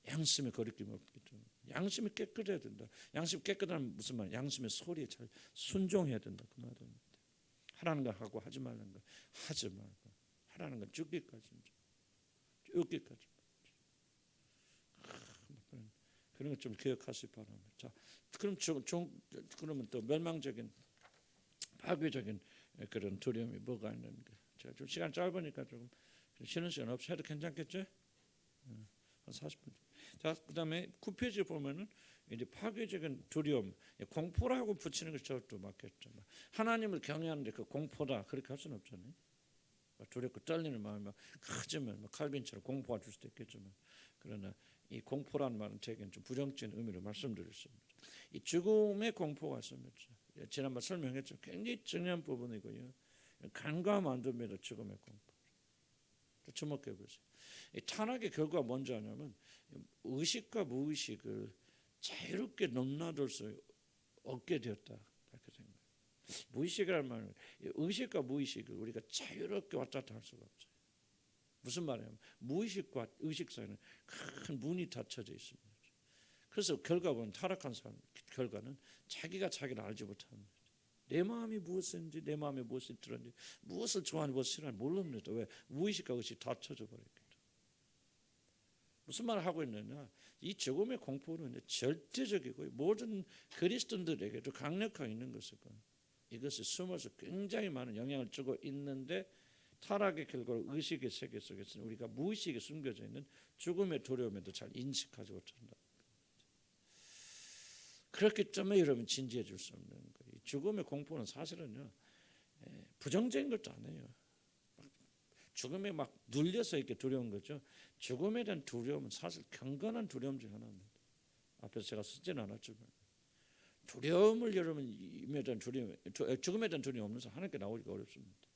Speaker 1: 양심에 거리낌이 없기 때문에 양심이 깨끗해야 된다. 양심 깨끗하면 무슨 말? 양심의 소리에 잘 순종해야 된다 그 말입니다. 하라는 거 하고 하지 말라는 거 하지 말고 하라는 건 죽기까지입니다. 죽기까지. 그런 거 좀 기억하시기 바랍니다. 자, 그러면 또 멸망적인 파괴적인 그런 두려움이 뭐가 있는가? 제가 좀 시간 짧으니까 조금 쉬는 시간 없이 해도 괜찮겠죠? 한 40분. 자, 그다음에 9페이지 보면은 이제 파괴적인 두려움, 공포라고 붙이는 것이 저도 맞겠죠. 하나님을 경외하는데 그 공포다 그렇게 할 수는 없잖아요. 두렵고 떨리는 마음이 크지만 칼빈처럼 공포가 줄 수도 있겠지만 그러나 이 공포라는 말은 제게는 좀 부정적인 의미로 말씀드렸습니다. 이 죽음의 공포가 있습니다. 지난번 설명했죠. 굉장히 중요한 부분이고요. 간과하면 안 됩니다. 죽음의 공포. 주목해 보세요. 이 탄핵의 결과가 뭔지 아냐면 의식과 무의식을 자유롭게 넘나들 수 없게 되었다. 그렇게 생각해요. 무의식이라는 말은 의식과 무의식을 우리가 자유롭게 왔다 갔다 할 수가 없어요. 무슨 말이냐면 무의식과 의식 사이는 큰 문이 닫혀져 있습니다. 그래서 결과는 타락한 사람 결과는 자기가 자기를 알지 못합니다. 내 마음이 무엇인지 내 마음에 무엇이 들었는지 무엇을 좋아하는지 무엇을 싫어하는지 모릅니다. 왜? 무의식과 의식이 닫혀져 버렸기 때문에. 무슨 말을 하고 있느냐? 이 죽음의 공포는 절대적이고 모든 그리스도인들에게도 강력하게 있는 것이고 이것이 숨어서 굉장히 많은 영향을 주고 있는데 타락의 결과로 의식의 세계 속에서는 우리가 무의식에 숨겨져 있는 죽음의 두려움에도 잘 인식하지 못한다. 그렇기 때문에 여러분 진지해 줄 수 없는 거예요. 죽음의 공포는 사실은요 부정적인 것도 아니에요. 죽음에 막 눌려서 이렇게 두려운 거죠. 죽음에 대한 두려움은 사실 경건한 두려움 중 하나입니다. 앞에서 제가 쓰지는 않았지만 두려움을 여러분 죽음에 대한 두려움이 없는 사람 하나님께 나오기가 어렵습니다.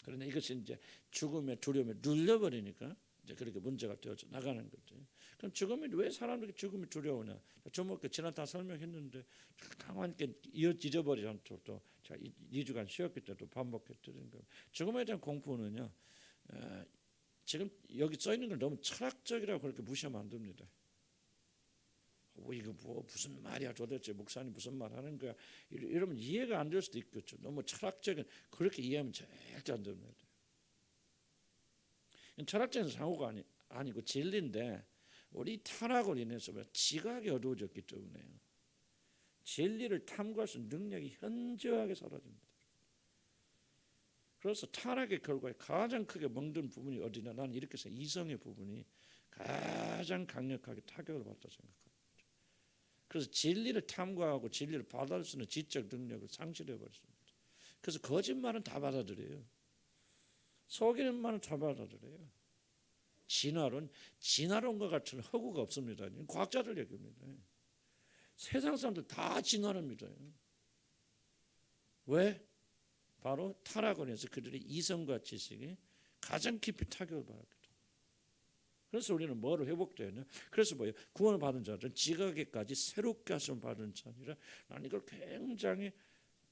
Speaker 1: 그런데 이것이 이제 죽음의 두려움에 눌려버리니까 이제 그렇게 문제가 되어져 나가는 거죠. 그럼 죽음이 왜 사람들이 죽음이 두려우냐? 좀 지난 다 설명했는데 강하게 잊어버리지 않도록 또 제가 2주간 쉬었기 때문에 또 반복했던 거. 죽음에 대한 공포는요. 지금 여기 써 있는 걸 너무 철학적이라고 그렇게 무시하면 안 됩니다. 이거 뭐 무슨 말이야 도대체 목사님 무슨 말 하는 거야 이러면 이해가 안 될 수도 있겠죠. 너무 철학적인 그렇게 이해하면 절대 안 됩니다. 철학적인 상호가 아니고 진리인데 우리 타락으로 인해서 지각이 어두워졌기 때문에요. 진리를 탐구할 수 있는 능력이 현저하게 사라집니다. 그래서 타락의 결과에 가장 크게 멍든 부분이 어디냐? 나는 이렇게 해서 이성의 부분이 가장 강력하게 타격을 받다 생각합니다. 그래서 진리를 탐구하고 진리를 받아들일 수 있는 지적 능력을 상실해 버렸습니다. 그래서 거짓말은 다 받아들여요. 속이는 말은 다 받아들여요. 진화론과 같은 허구가 없습니다. 과학자들 얘기입니다. 세상 사람들 다 진화론입니다. 왜? 바로 타락을 해서 그들의 이성과 지식이 가장 깊이 타격을 받았거든요. 그래서 우리는 뭐로 회복되었냐? 그래서 뭐예요? 구원을 받은 자들은 지각에까지 새롭게 하심을 받은 자니라. 나는 이걸 굉장히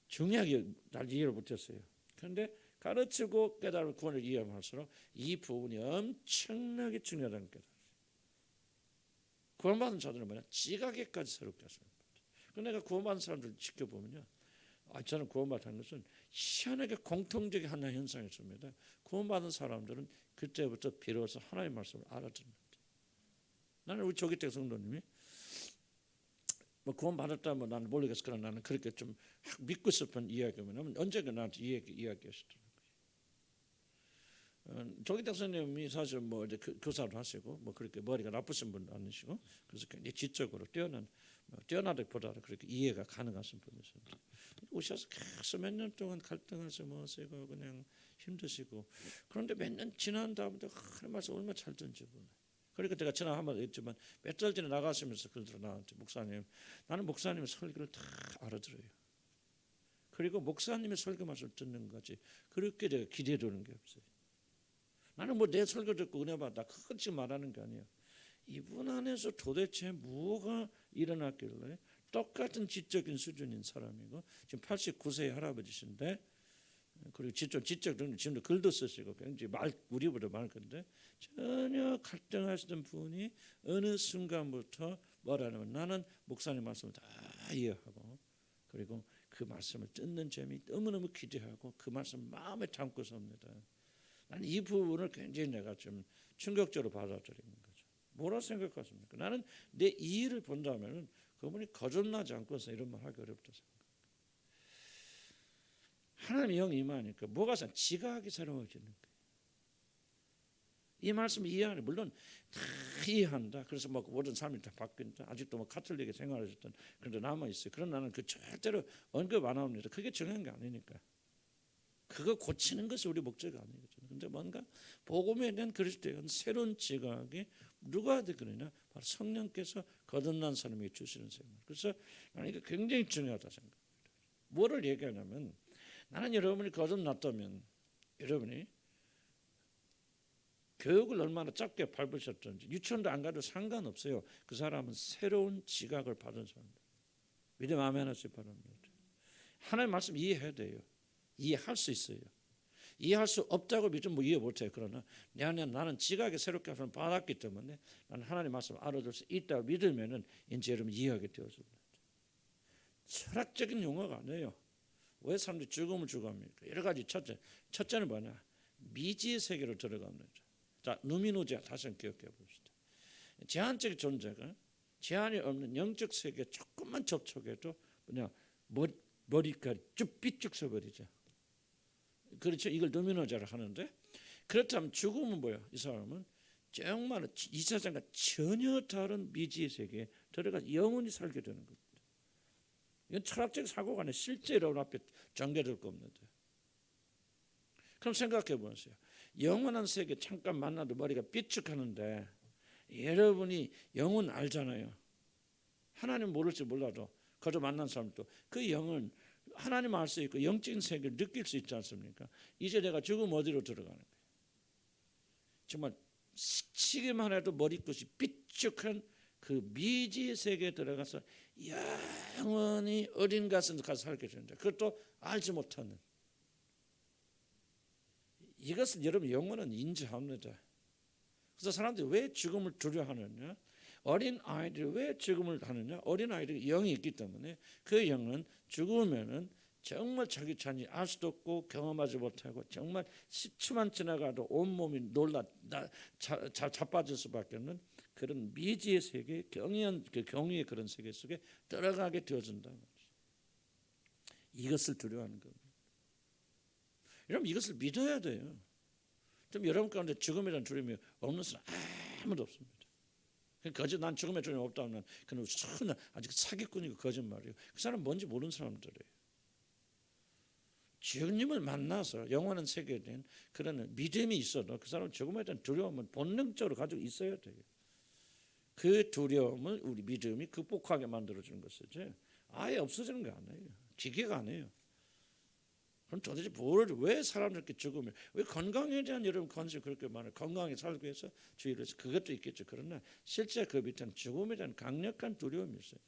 Speaker 1: 중요하게 잘 이해를 못했어요. 그런데 가르치고 깨달은 구원을 이해할수록 이 부분이 엄청나게 중요하다는 깨달았어요. 구원받은 자들은 뭐냐? 지각에까지 새롭게 하심을 받았어요. 그런데 내가 구원받은 사람들을 지켜보면요. 저는 구원받은 것은 희한하게 공통적인 하나의 현상이었습니다. 구원받은 사람들은 그때부터 비로소 하나님의 말씀을 알아듣는 거죠. 나는 우리 조기택 성도님이 뭐 구원받았다 뭐 나는 모르겠어. 그러나 나는 그렇게 좀 믿고 싶은 이야기면 언제가 나한테 이야기하시더라고요. 조기택 선생님이 사실 뭐 이제 교사를 하시고 뭐 그렇게 머리가 나쁘신 분도 아니시고 그래서 굉장히 지적으로 뛰어나다기보다는 그렇게 이해가 가능하신 분이셨는데 오셔서 계속 몇 년 동안 갈등하셔 뭐시고 그냥 힘드시고 그런데 몇 년 지난 다음에 하나님 말씀 얼마나 잘 듣는지 몰라요. 그러니까 제가 지난 한번 했지만 몇 달 전에 나가시면서 그러더라고요. 나한테 목사님 나는 목사님의 설교를 다 알아들어요. 그리고 목사님의 설교 말씀을 듣는 거지 그렇게 내가 기대해 두는 게 없어요. 나는 뭐 내 설교 듣고 은혜 받다 그것이 말하는 게 아니에요. 이분 안에서 도대체 뭐가 일어났길래 똑같은 지적인 수준인 사람이고 지금 89세의 할아버지신데 그리고 지적 능력 지금도 글도 쓰시고 굉장히 우리보다 많을 건데 전혀 갈등하시던 분이 어느 순간부터 뭐라냐면 나는 목사님 말씀을 다 이해하고 그리고 그 말씀을 듣는 재미 너무너무 기대하고 그 말씀 마음에 담고 삽니다. 나는 이 부분을 굉장히 내가 좀 충격적으로 받아들이는 거죠. 뭐라 생각하십니까? 나는 내 이의를 본다면 그분이 거듭나지 않고서 이런 말 하기 어렵다 생각합니다. 하나님의 영이 임하니까 뭐가 지각이 새로워지는 거예요. 이 말씀 이해하는 물론 다 이해한다. 그래서 뭐 모든 삶이 다 바뀐다. 아직도 뭐 카톨릭에 생활하셨던 그런데 남아 있어요. 그런 나는 그 절대로 언급 안 합니다. 그게 중요한 게 아니니까. 그거 고치는 것이 우리 목적이 아니거든요. 근데 뭔가 복음에 대한 그리스도의 새로운 지각이 누가 되느냐? 바로 성령께서 거듭난 사람에게 주시는 생각. 그래서 나는 이게 굉장히 중요하다 생각합니다. 뭐를 얘기하냐면 나는 여러분이 거듭났다면 여러분이 교육을 얼마나 짧게 밟으셨든지 유치원도 안 가도 상관없어요. 그 사람은 새로운 지각을 받은 사람입니다. 믿음 아멘 하시기 바랍니다. 하나님의 말씀 이해해야 돼요. 이해할 수 있어요. 이해할 수 없다고 믿으면 뭐 이해 못해요. 그러나 내 안에 나는 지각에 새롭게 하심을 받았기 때문에 나는 하나님 말씀을 알아들 수 있다고 믿으면은 이제 여러분 이해하게 되어집니다. 철학적인 용어가 아니에요. 왜 사람들이 죽음을 죽어합니까? 여러 가지 첫째는 뭐냐? 미지의 세계로 들어갑니다. 자, 누미노지아 다시 한번 기억해 봅시다. 제한적인 존재가 제한이 없는 영적 세계에 조금만 접촉해도 뭐냐 머리카락이 쭉 삐쭉 서버리죠. 그렇죠. 이걸 노미노자로 하는데 그렇다면 죽음은 뭐야? 이 사람은 정말 이 세상과 전혀 다른 미지의 세계에 들어가 영원히 살게 되는 겁니다. 이건 철학적 사고가 아니라 실제 여러분 앞에 전개될 겁니다. 그럼 생각해 보세요. 영원한 세계 잠깐 만나도 머리가 삐죽하는데 여러분이 영은 알잖아요. 하나님 모를지 몰라도 그저 만난 사람도 그 영은 하나님 알 수 있고 영적인 세계를 느낄 수 있지 않습니까? 이제 내가 죽으면 어디로 들어가는 거예요? 정말 스치기만 해도 머리끝이 삐죽한 그 미지의 세계에 들어가서 영원히 어린 가서 살게 된다. 그것도 알지 못하는. 이것을 여러분 영혼은 인지합니다. 그래서 사람들이 왜 죽음을 두려워하느냐? 어린 아이들이 왜 죽음을 하느냐? 어린 아이들이 영이 있기 때문에 그 영은 죽으면은 정말 자기 자신이 알 수도 없고 경험하지 못하고 정말 10초만 지나가도 온몸이 놀라 자빠질 수밖에 없는 그런 미지의 세계, 경의의 그런 세계 속에 들어가게 되어진다. 이것을 두려워하는 겁니다. 여러분 이것을 믿어야 돼요. 좀 여러분 가운데 죽음이라는 두려움이 없는 사람 아무도 없습니다. 거짓 난 죽음의 두려움이 없다면 그는 아직 사기꾼이고 거짓말이에요. 그 사람 뭔지 모르는 사람들이에요. 주님을 만나서 영원한 세계에 대한 그런 믿음이 있어도 그 사람은 죽음에 대한 두려움은 본능적으로 가지고 있어야 돼요. 그 두려움을 우리 믿음이 극복하게 만들어주는 것이지 아예 없어지는 게 아니에요. 기계가 아니에요. 그럼 도대체 왜 사람들께 죽으면 왜 건강에 대한 여러분 관심이 그렇게 많아요? 건강하게 살기 위해서 주의를 해서 그것도 있겠죠. 그러나 실제 그 밑에는 죽음에 대한 강력한 두려움이 있어요.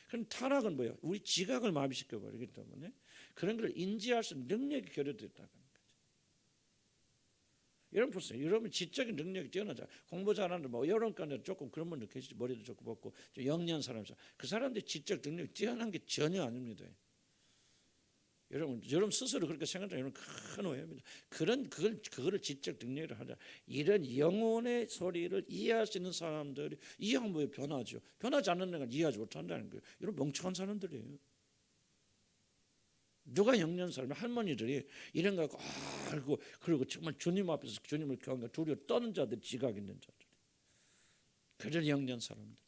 Speaker 1: 그럼 타락은 뭐예요? 우리 지각을 마비시켜 버리기 때문에 그런 걸 인지할 수 있는 능력이 결여됐다는 거죠. 여러분 보세요. 여러분 지적인 능력이 뛰어나죠. 공부 잘하는데 뭐 여러분 간에 조금 그런 분들 계시죠. 머리도 좋고 벗고 영리한 사람이죠. 그 사람들이 지적 능력이 뛰어난 게 전혀 아닙니다. 여러분 스스로 그렇게 생각하면 큰 오해입니다. 그거를 지적 능력이라 하자. 이런 영혼의 소리를 이해할 수 있는 사람들이 이해하면 왜 변하죠? 변하지 않는 애가 이해하지 못한다는 거예요. 이런 멍청한 사람들이에요. 누가 영리한 사람이 할머니들이 이런 거 알고 그리고 정말 주님 앞에서 주님을 경외하고 두려워 떠는 자들, 지각 있는 자들. 그런 영리한 사람들.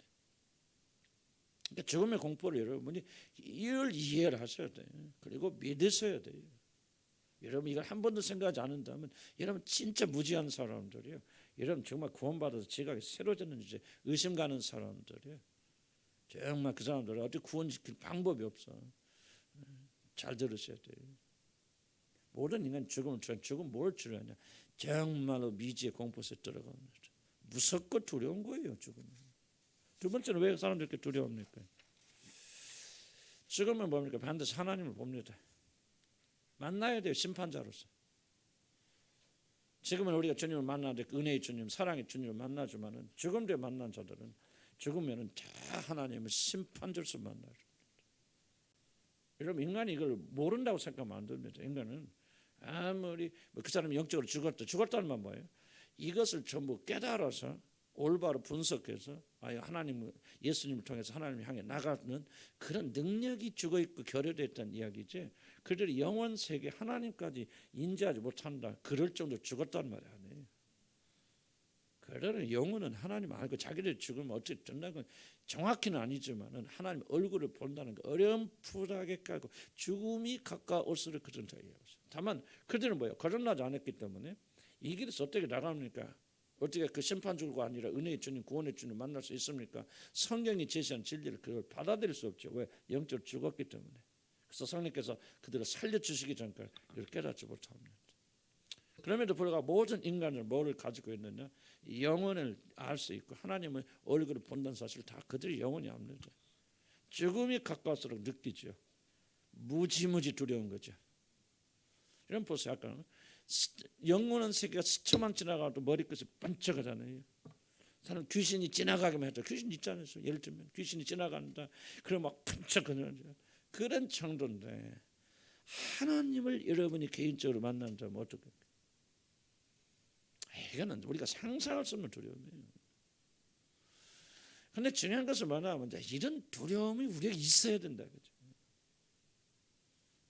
Speaker 1: 그러니까 죽음의 공포를 여러분이 이걸 이해를 하셔야 돼요. 그리고 믿으셔야 돼요. 여러분 이걸 한 번도 생각하지 않는다면 여러분 진짜 무지한 사람들이에요. 여러분 정말 구원받아서 지각이 새로졌는지 의심 가는 사람들이에요. 정말 그 사람들은 어떻게 구원시킬 방법이 없어. 잘 들으셔야 돼요. 모든 인간 죽음을 뭘 두려워하냐? 정말로 미지의 공포에 들어가는 거죠. 무섭고 두려운 거예요. 죽음은. 두 번째는 왜 사람들이 이렇게 두려워합니까? 죽으면 뭡니까? 반드시 하나님을 봅니다. 만나야 돼요. 심판자로서. 지금은 우리가 주님을 만나는데 은혜의 주님, 사랑의 주님을 만나지만은 죽음 뒤에 만난 자들은 죽으면은 다 하나님을 심판자로서 만나요. 여러분 인간이 이걸 모른다고 생각하면 안 됩니다. 인간은 아무리 그 사람이 영적으로 죽었다는 말 뭐예요? 이것을 전부 깨달아서 올바로 분석해서 하나님 예수님을 통해서 하나님을 향해 나가는 그런 능력이 죽어있고 결여됐다는 이야기지. 그들이 영원 세계 하나님까지 인지하지 못한다. 그럴 정도로 죽었다는 말이 아니에요. 그들은 영혼은 하나님 알고 자기들 죽으면 어떻게 된다는 건 정확히는 아니지만은 하나님 얼굴을 본다는 거 어렴풋하게 깔고 죽음이 가까울수록 그런 자예요. 다만 그들은 뭐예요? 거듭나지 않았기 때문에 이 길에서 어떻게 나갑니까? 어떻게 그 심판주가 아니라 은혜의 주님, 구원의 주님 만날 수 있습니까? 성경이 제시한 진리를 그걸 받아들일 수 없죠. 왜? 영적으로 죽었기 때문에. 그래서 성령께서 그들을 살려주시기 전까지 이걸 깨닫지 못합니다. 그럼에도 불구하고 모든 인간은 뭐를 가지고 있느냐? 영혼을 알 수 있고 하나님의 얼굴을 본다는 사실을 다 그들이 영혼이 압니다. 죽음이 가까울수록 느끼죠. 무지무지 두려운 거죠. 이런 보세요. 아까 영원한 세계가 스쳐만 지나가도 머리끝이 반짝하잖아요. 사람 귀신이 지나가기만 해도 귀신 있잖아요. 예를 들면 귀신이 지나간다. 그럼 막 반짝하잖아요. 그런 정도인데 하나님을 여러분이 개인적으로 만난다면 어떻게? 이거는 우리가 상상할 수 없는 두려움이에요. 그런데 중요한 것은 뭐냐면 이런 두려움이 우리가 있어야 된다. 그죠?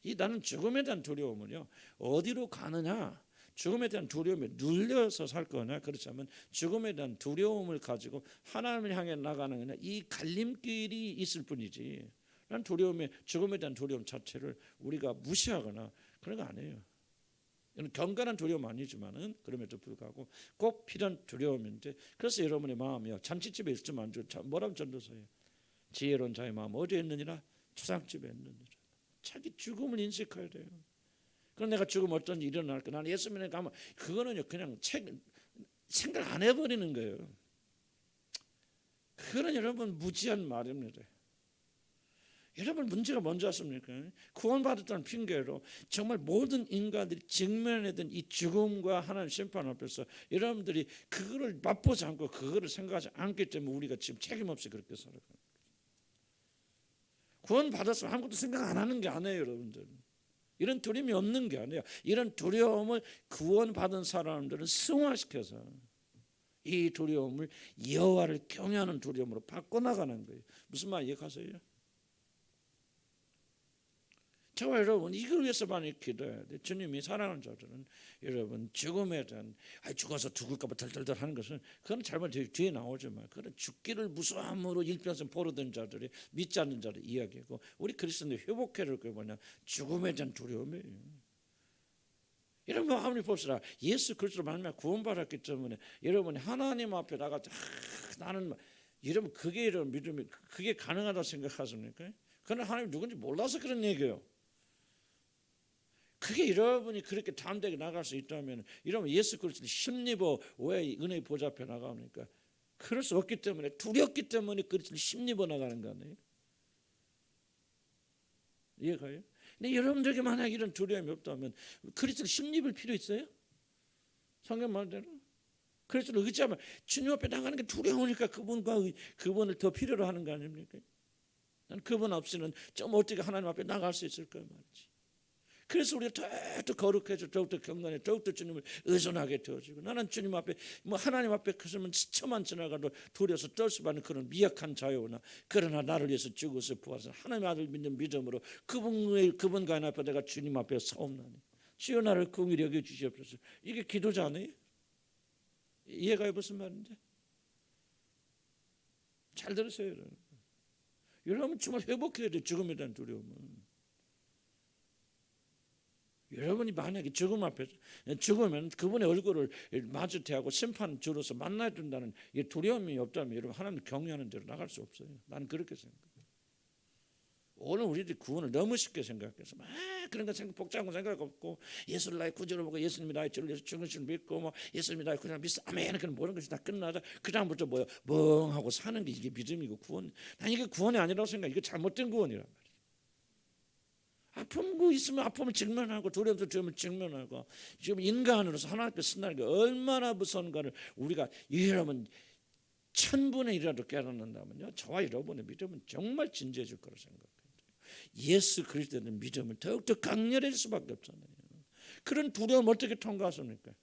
Speaker 1: 이 나는 죽음에 대한 두려움은요, 어디로 가느냐, 죽음에 대한 두려움에 눌려서 살 거냐, 그렇지 않으면 죽음에 대한 두려움을 가지고 하나님을 향해 나가는 거냐, 이 갈림길이 있을 뿐이지. 난 죽음에 대한 두려움 자체를 우리가 무시하거나 그런 거 아니에요. 이건 경건한 두려움 아니지만은 그럼에도 불구하고 꼭 필요한 두려움인데, 그래서 여러분의 마음이요, 잔치집에 있으면 안 좋죠. 뭐라고 전도서예요? 지혜로운 자의 마음 어디에 있느니라? 초상집에 있느니라. 자기 죽음을 인식해야 돼요. 그럼 내가 죽으면 어떤 일이 일어날까? 나는 예수 믿는 가면 그거는요, 그냥 생각 안 해버리는 거예요. 그건 여러분 무지한 말입니다. 여러분 문제가 뭔지 아십니까? 구원받았다는 핑계로 정말 모든 인간들이 직면하던 이 죽음과 하나님 심판 앞에서 여러분들이 그거를 맛보지 않고 그거를 생각하지 않기 때문에 우리가 지금 책임 없이 그렇게 살아가는 거예요. 구원받았으면 아무것도 생각 안 하는 게 아니에요, 여러분들. 이런 두려움이 없는 게 아니에요. 이런 두려움을 구원받은 사람들은 승화시켜서 이 두려움을 여호와를 경외하는 두려움으로 바꿔나가는 거예요. 무슨 말 이해가세요? 저와 여러분 이걸 위해서 많이 기도해야 돼. 주님이 사랑하는 자들은 여러분 죽음에 대한 죽어서 죽을까 봐 덜덜덜 하는 것은 그건 잘못 뒤에 나오지만, 그런 죽기를 무서움으로 일평생 포로된 자들이 믿지 않는 자들 이야기고, 우리 그리스도인들 회복해야 될 게 뭐냐? 죽음에 대한 두려움이에요. 여러분 아무리 봅시다. 예수 그리스도로 말미암아 구원받았기 때문에 여러분이 하나님 앞에 나가서 나는 여러분 그게 이런 믿음이 그게 가능하다고 생각하십니까? 그건 하나님 누군지 몰라서 그런 얘기예요. 그게 여러분이 그렇게 담대하게 나갈 수 있다면, 이러면 예수 그리스도 힘입어 왜 은혜의 보좌 앞에 나갑니까? 그럴 수 없기 때문에, 두렵기 때문에 그리스도 힘입어 나가는 거 아니에요? 이해가요? 근데 여러분들에게 만약 이런 두려움이 없다면 그리스도 힘입을 필요 있어요? 성경 말대로 그리스도를 의지하면 주님 앞에 나가는 게 두려우니까 그분을 더 필요로 하는 거 아닙니까? 난 그분 없이는 좀 어떻게 하나님 앞에 나갈 수 있을까 말이지. 그래서 우리가 더욱더 거룩해져, 더욱더 경건해, 더욱더 주님을 의존하게 되어지고, 나는 주님 앞에 하나님 앞에 그러면 스쳐만 지나가도 두려워서 떨 수밖에 그런 미약한 자유나, 그러나 나를 위해서 죽어서 부활하신 하나님의 아들 믿는 믿음으로 그분과 하나님 앞에 내가 주님 앞에 서옵나니 주여 나를 긍휼히 여겨 주시옵소서. 이게 기도자 아니에요? 이해가요? 무슨 말인지 잘 들으세요. 여러분 정말 회복해야 돼. 죽음에 대한 두려움은. 여러분이 만약에 죽으면 그분의 얼굴을 마주 대하고 심판 주로서 만나야 된다는 두려움이 없다면 여러분 하나님 경외하는 대로 나갈 수 없어요. 난 그렇게 생각해요. 오늘 우리들이 구원을 너무 쉽게 생각해서 막 그런 거 복잡한 생각 없고, 예수를 나의 구주로 보고 예수님이 나의 죄를 위해서 죽으신 줄 믿고 예수님이 나의 구주로 믿어 아멘, 그런 모든 것이 다 끝나자 그 다음부터 멍하고 사는 게 이게 믿음이고 구원. 난 이게 구원이 아니라고 생각해. 이게 잘못된 구원이란 말이야. 아픔이 있으면 아픔을 직면하고, 두려움도 두려움을 직면하고, 지금 인간으로서 하나님께 쓴다는 게 얼마나 무서운가를 우리가 여러분 1000분의 1이라도 깨닫는다면요, 저와 여러분의 믿음은 정말 진지해질 거라고 생각해요. 예수 그리스도에 대한 믿음을 더욱더 강렬해질 수밖에 없잖아요. 그런 두려움 어떻게 통과하십니까?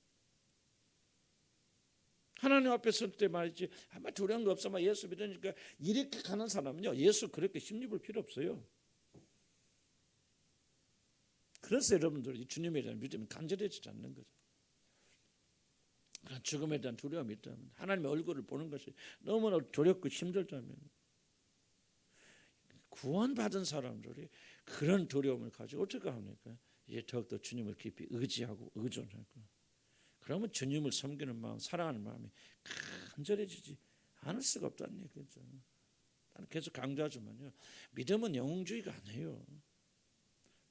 Speaker 1: 하나님 앞에 설 때 말이지 아마 두려운 거 없어, 예수 믿으니까 이렇게 가는 사람은요, 예수 그렇게 힘입을 필요 없어요. 그래서 여러분들이 주님에 대한 믿음이 간절해지지 않는 거죠. 그런 죽음에 대한 두려움이 있다면, 하나님의 얼굴을 보는 것이 너무나 두렵고 힘들다면, 구원받은 사람들이 그런 두려움을 가지고 어떻게 합니까? 이제 더욱더 주님을 깊이 의지하고 의존하고, 그러면 주님을 섬기는 마음, 사랑하는 마음이 간절해지지 않을 수가 없다는 얘기죠. 나는 계속 강조하지만요, 믿음은 영웅주의가 아니에요.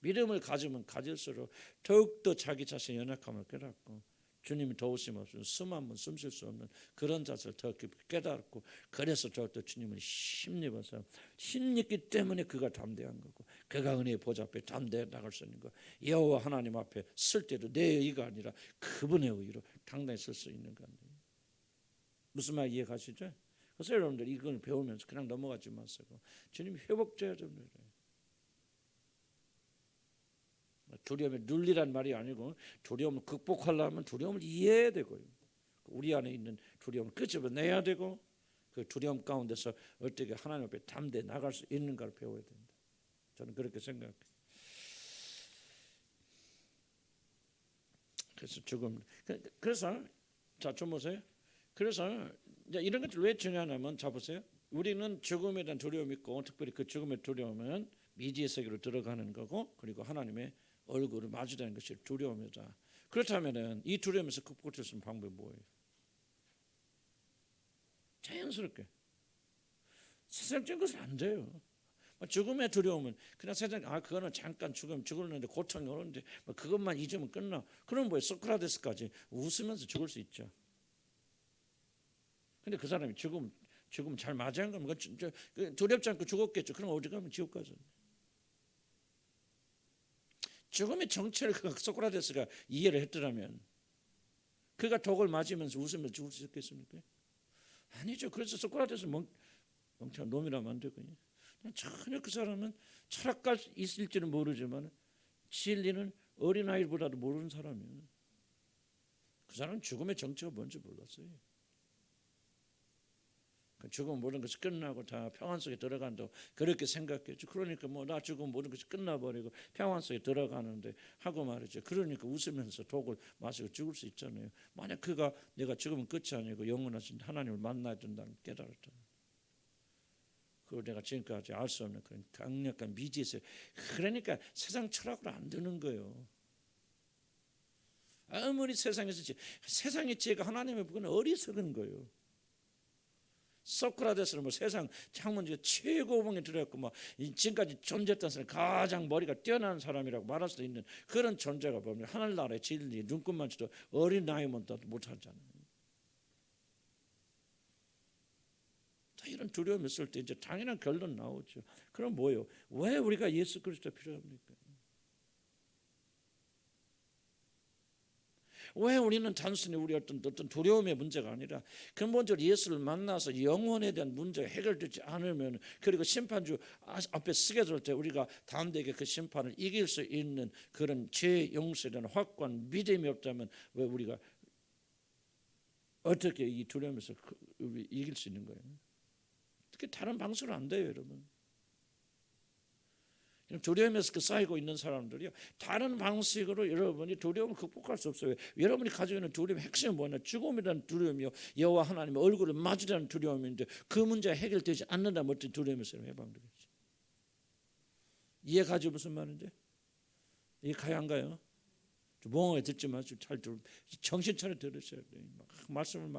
Speaker 1: 믿음을 가지면 가질수록 더욱더 자기 자신의 연약함을 깨닫고, 주님이 도우심 없으면 숨 한 번 숨 쉴 수 없는 그런 자세를 더 깊이 깨닫고, 그래서 더욱더 주님을 힘입어서, 힘입기 때문에 그가 담대한 거고, 그가 은혜의 보좌 앞에 담대해 나갈 수 있는 거, 여호와 하나님 앞에 쓸 때도 내 의가 아니라 그분의 의로 당당히 쓸 수 있는 거 아니에요? 무슨 말 이해가시죠? 그래서 여러분들 이걸 배우면서 그냥 넘어가지 마세요. 주님이 회복돼야 됩니다. 두려움에 눌리란 말이 아니고, 두려움을 극복하려면 두려움을 이해해야 되고요, 우리 안에 있는 두려움을 끄집어내야 되고, 그 두려움 가운데서 어떻게 하나님 앞에 담대히 나갈 수 있는가를 배워야 된다. 저는 그렇게 생각해요. 그래서 죽음. 그래서 자, 좀 보세요. 그래서 이제 이런 것들 왜 중요하냐면, 자 보세요. 우리는 죽음에 대한 두려움이 있고, 특별히 그 죽음의 두려움은 미지의 세계로 들어가는 거고, 그리고 하나님의 얼굴을 마주하는 것이 두려움이다. 그렇다면은 이 두려움에서 극복할 수 있는 방법이 뭐예요? 자연스럽게 세상적인 것은 안 돼요. 죽음의 두려움은 그냥 세상 그거는 잠깐 죽었는데 고통이 오는데 그것만 잊으면 끝나. 그럼 뭐예요? 소크라테스까지 웃으면서 죽을 수 있죠. 근데 그 사람이 죽음 잘 맞이한 거면 두렵지 않고 죽었겠죠. 그럼 어디 가면 지옥 가죠. 죽음의 정체를 소크라테스가 이해를 했더라면 그가 독을 맞으면서 웃으면서 죽을 수 있겠습니까? 아니죠. 그래서 소크라테스 멍청한 놈이라면 안 되거든요. 전혀 그 사람은 철학가 있을지는 모르지만 진리는 어린아이보다도 모르는 사람이에요. 그 사람은 죽음의 정체가 뭔지 몰랐어요. 죽으면 모든 것이 끝나고 다 평안 속에 들어간다고 그렇게 생각했죠. 그러니까 나 죽으면 모든 것이 끝나버리고 평안 속에 들어가는데 하고 말이죠. 그러니까 웃으면서 독을 마시고 죽을 수 있잖아요. 만약 그가 내가 죽으면 끝이 아니고 영원하신 하나님을 만나야 된다는 깨달았다. 그걸 내가 지금까지 알 수 없는 그런 강력한 미지에서, 그러니까 세상 철학으로 안 되는 거예요. 아무리 세상의 지혜가 하나님의 보기에는 어리석은 거예요. 소크라테스는 세상 창문 중에 최고봉에 들어갔고 지금까지 존재했던 사람 가장 머리가 뛰어난 사람이라고 말할 수 있는 그런 존재가 보면 하늘나라의 진리 눈금만 쳐도 어린 나이면 못하잖아요. 이런 두려움이 있을 때 이제 당연한 결론 나오죠. 그럼 뭐예요? 왜 우리가 예수 그리스도 필요합니까? 왜 우리는 단순히 우리 어떤 두려움의 문제가 아니라 근본적으로 예수를 만나서 영혼에 대한 문제가 해결되지 않으면, 그리고 심판주 앞에 서게 될 때 우리가 담대하게 그 심판을 이길 수 있는 그런 죄 용서에 대한 확고한 믿음이 없다면 왜 우리가 어떻게 이 두려움에서 이길 수 있는 거예요? 어떻게 다른 방식으로 안 돼요, 여러분. 두려움에서 쌓이고 있는 사람들이요, 다른 방식으로 여러분이 두려움을 극복할 수 없어요. 여러분이 가지고 있는 두려움의 핵심이 뭐냐? 죽음이라는 두려움이요, 여호와 하나님의 얼굴을 맞으려는 두려움인데 그 문제가 해결되지 않는다면 어떤 두려움에서 해방되겠지? 이해가죠? 무슨 말인지? 이해가요 안 가요? 멍하게 듣지 마시고 잘 정신 차려 들으셔야 돼요. 말씀을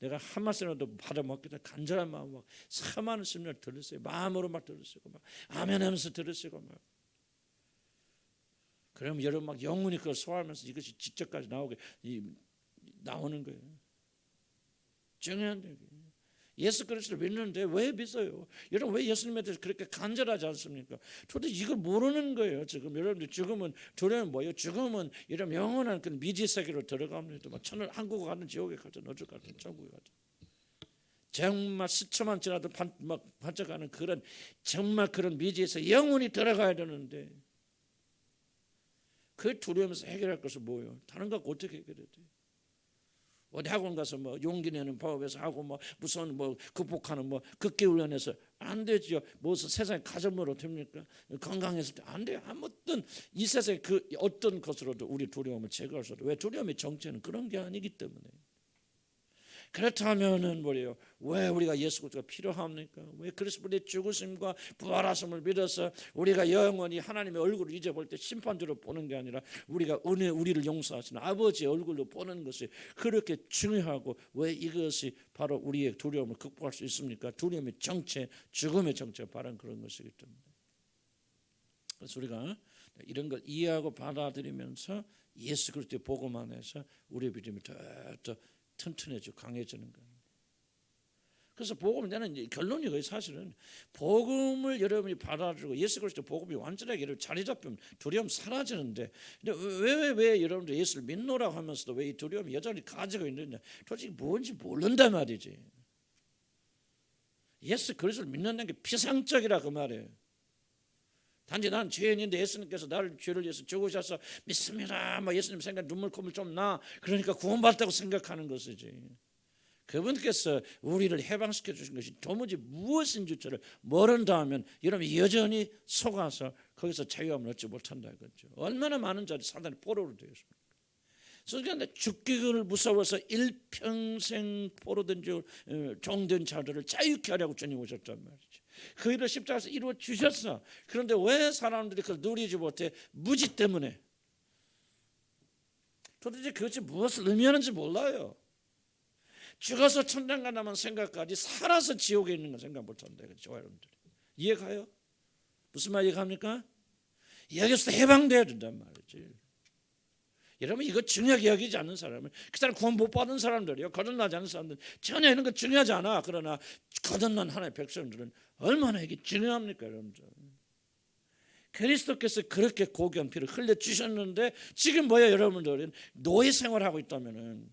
Speaker 1: 내가 한 말씀이라도 받아먹겠다 간절한 마음으로 사많은 심령을 들으세요. 마음으로 들으시고 아멘하면서 들으시고 그러면 여러분 영혼이 그걸 소화하면서 이것이 지적까지 나오는 거예요. 중요한 얘기예요. 예수 그리스도를 믿는데 왜 믿어요? 여러분 왜 예수님에 대해서 그렇게 간절하지 않습니까? 도대체 이걸 모르는 거예요. 지금 여러분들 죽음은 두려움 뭐예요? 죽음은 이런 영원한 그 미지 세계로 들어갑니다. 천을 한국에 가든 지옥에 가든 어디 가든 천국에 가든 정말 스쳐만 지나도 반짝하는 그런 정말 그런 미지에서 영원히 들어가야 되는데 그 두려움에서 해결할 것은 뭐예요? 다른 거 어떻게 해결해야 돼요? 어디 학원 가서 용기 내는 법에서 하고 무슨 극복하는 극기훈련에서 안 되죠. 무슨 세상에 가정으로 됩니까? 건강했을 때 안 돼요. 아무튼 이 세상에 그 어떤 것으로도 우리 두려움을 제거할 수 없어요. 왜? 두려움의 정체는 그런 게 아니기 때문에. 그렇다면은 뭐래요? 왜 우리가 예수 그리스도가 필요합니까? 왜 그리스도의 죽으심과 부활하심을 믿어서 우리가 영원히 하나님의 얼굴을 이제 볼 때 심판주로 보는 게 아니라 우리가 우리를 용서하시는 아버지의 얼굴로 보는 것이 그렇게 중요하고, 왜 이것이 바로 우리의 두려움을 극복할 수 있습니까? 두려움의 정체, 죽음의 정체가 바로 그런 것이기 때문에. 그래서 우리가 이런 걸 이해하고 받아들이면서 예수 그리스도의 복음 안에서 우리의 믿음이 더 튼튼해지고 강해지는 거예요. 그래서 복음은 저는 결론이 거의 사실은 복음을 여러분이 받아들이고 예수 그리스도 복음이 완전하게 여러분 자리 잡히면 두려움 사라지는데, 근데 왜 여러분들 예수를 믿노라고 하면서도 왜 이 두려움이 여전히 가지고 있느냐? 도대체 뭔지 모른단 말이지. 예수 그리스도를 믿는다는 게 피상적이라 그 말이에요. 단지 나는 죄인인데 예수님께서 나를 죄를 위해서 죽으셔서 믿습니다. 예수님 생각 눈물 콧물 좀 나. 그러니까 구원받았다고 생각하는 것이지. 그분께서 우리를 해방시켜 주신 것이 도무지 무엇인 줄을 모른다 하면 여러분이 여전히 속아서 거기서 자유함을 얻지 못한다 이거죠. 얼마나 많은 자들이 사단의 포로로 되어 있습니까? 그러니까 죽기를 무서워서 일평생 포로된 종된 자들을 자유케 하려고 주님 오셨단 말이죠. 그 일을 십자가에서 이루어 주셨어. 그런데 왜 사람들이 그걸 누리지 못해? 무지 때문에. 도대체 그것이 무엇을 의미하는지 몰라요. 죽어서 천당 간다는 생각까지 살아서 지옥에 있는 건 생각 못한다. 그렇죠, 여러분들? 이해가요? 무슨 말 이해갑니까? 여기서 해방돼야 된단 말이지. 여러분 이거 중요하게 여기지 않는 사람은 그 사람 구원 못 받은 사람들이요, 거듭나지 않은 사람들 전혀 이런 거 중요하지 않아. 그러나 거듭난 하나님의 백성들은 얼마나 이게 중요합니까, 여러분들? 그리스도께서 그렇게 고귀한 피를 흘려 주셨는데 지금 뭐야, 여러분들은 노예 생활하고 있다면은,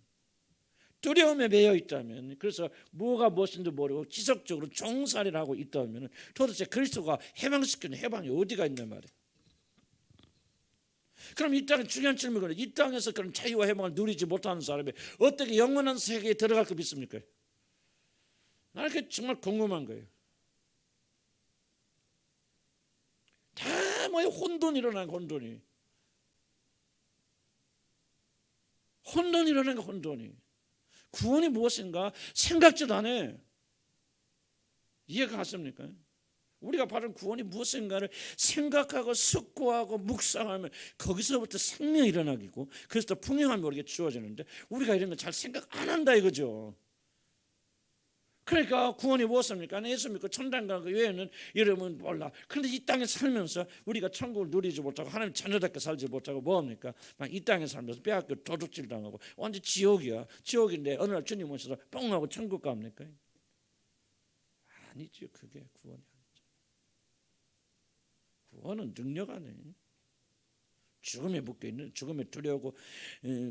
Speaker 1: 두려움에 매여 있다면, 그래서 뭐가 무엇인지 모르고 지속적으로 종살이를 하고 있다면 도대체 그리스도가 해방시키는 해방이 어디가 있는 말이에요? 그럼 이 땅에 중요한 질문은, 이 땅에서 그런 자유와 해방을 누리지 못하는 사람이 어떻게 영원한 세계에 들어갈 거 믿습니까? 나는 그게 정말 궁금한 거예요. 다 뭐야, 혼돈이 일어나는 거, 혼돈이 일어나는 거, 혼돈이. 구원이 무엇인가 생각지도 안 해. 이해가 가십니까? 우리가 받은 구원이 무엇인가를 생각하고 숙고하고 묵상하면 거기서부터 생명이 일어나기고, 그래서 풍요함이 우리에게 주어지는데 우리가 이런 거 잘 생각 안 한다 이거죠. 그러니까 구원이 무엇입니까? 예수 믿고 천당 가는 거 외에는 여러분 몰라. 그런데 이 땅에 살면서 우리가 천국을 누리지 못하고 하나님 자녀답게 살지 못하고 뭐합니까? 막 이 땅에 살면서 빼앗겨 도둑질 당하고 완전 지옥이야. 지옥인데 어느 날 주님 오셔서 뻥하고 천국 갑니까? 아니죠. 그게 구원이 아니죠. 구원은 능력 안에 죽음에 묶여 있는, 죽음에 두려우고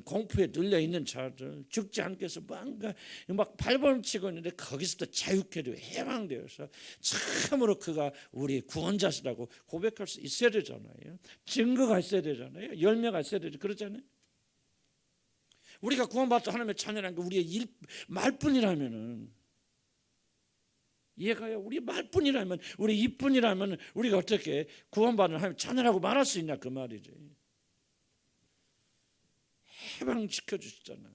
Speaker 1: 공포에 눌려 있는 자들, 죽지 않게 해서 뭔가 막 발버둥치고 있는데 거기서도 자유케 되고 해방되어서 참으로 그가 우리 구원자시라고 고백할 수 있어야 되잖아요. 증거가 있어야 되잖아요. 열매가 있어야 되죠. 그렇잖아요. 우리가 구원받아 하나님의 자녀라는 게 우리의 말뿐이라면은, 이해가요? 우리 말뿐이라면, 우리 입뿐이라면 우리가 어떻게 구원받은 하나님의 자녀라고 말할 수 있냐 그 말이지. 해방시켜 주시잖아요.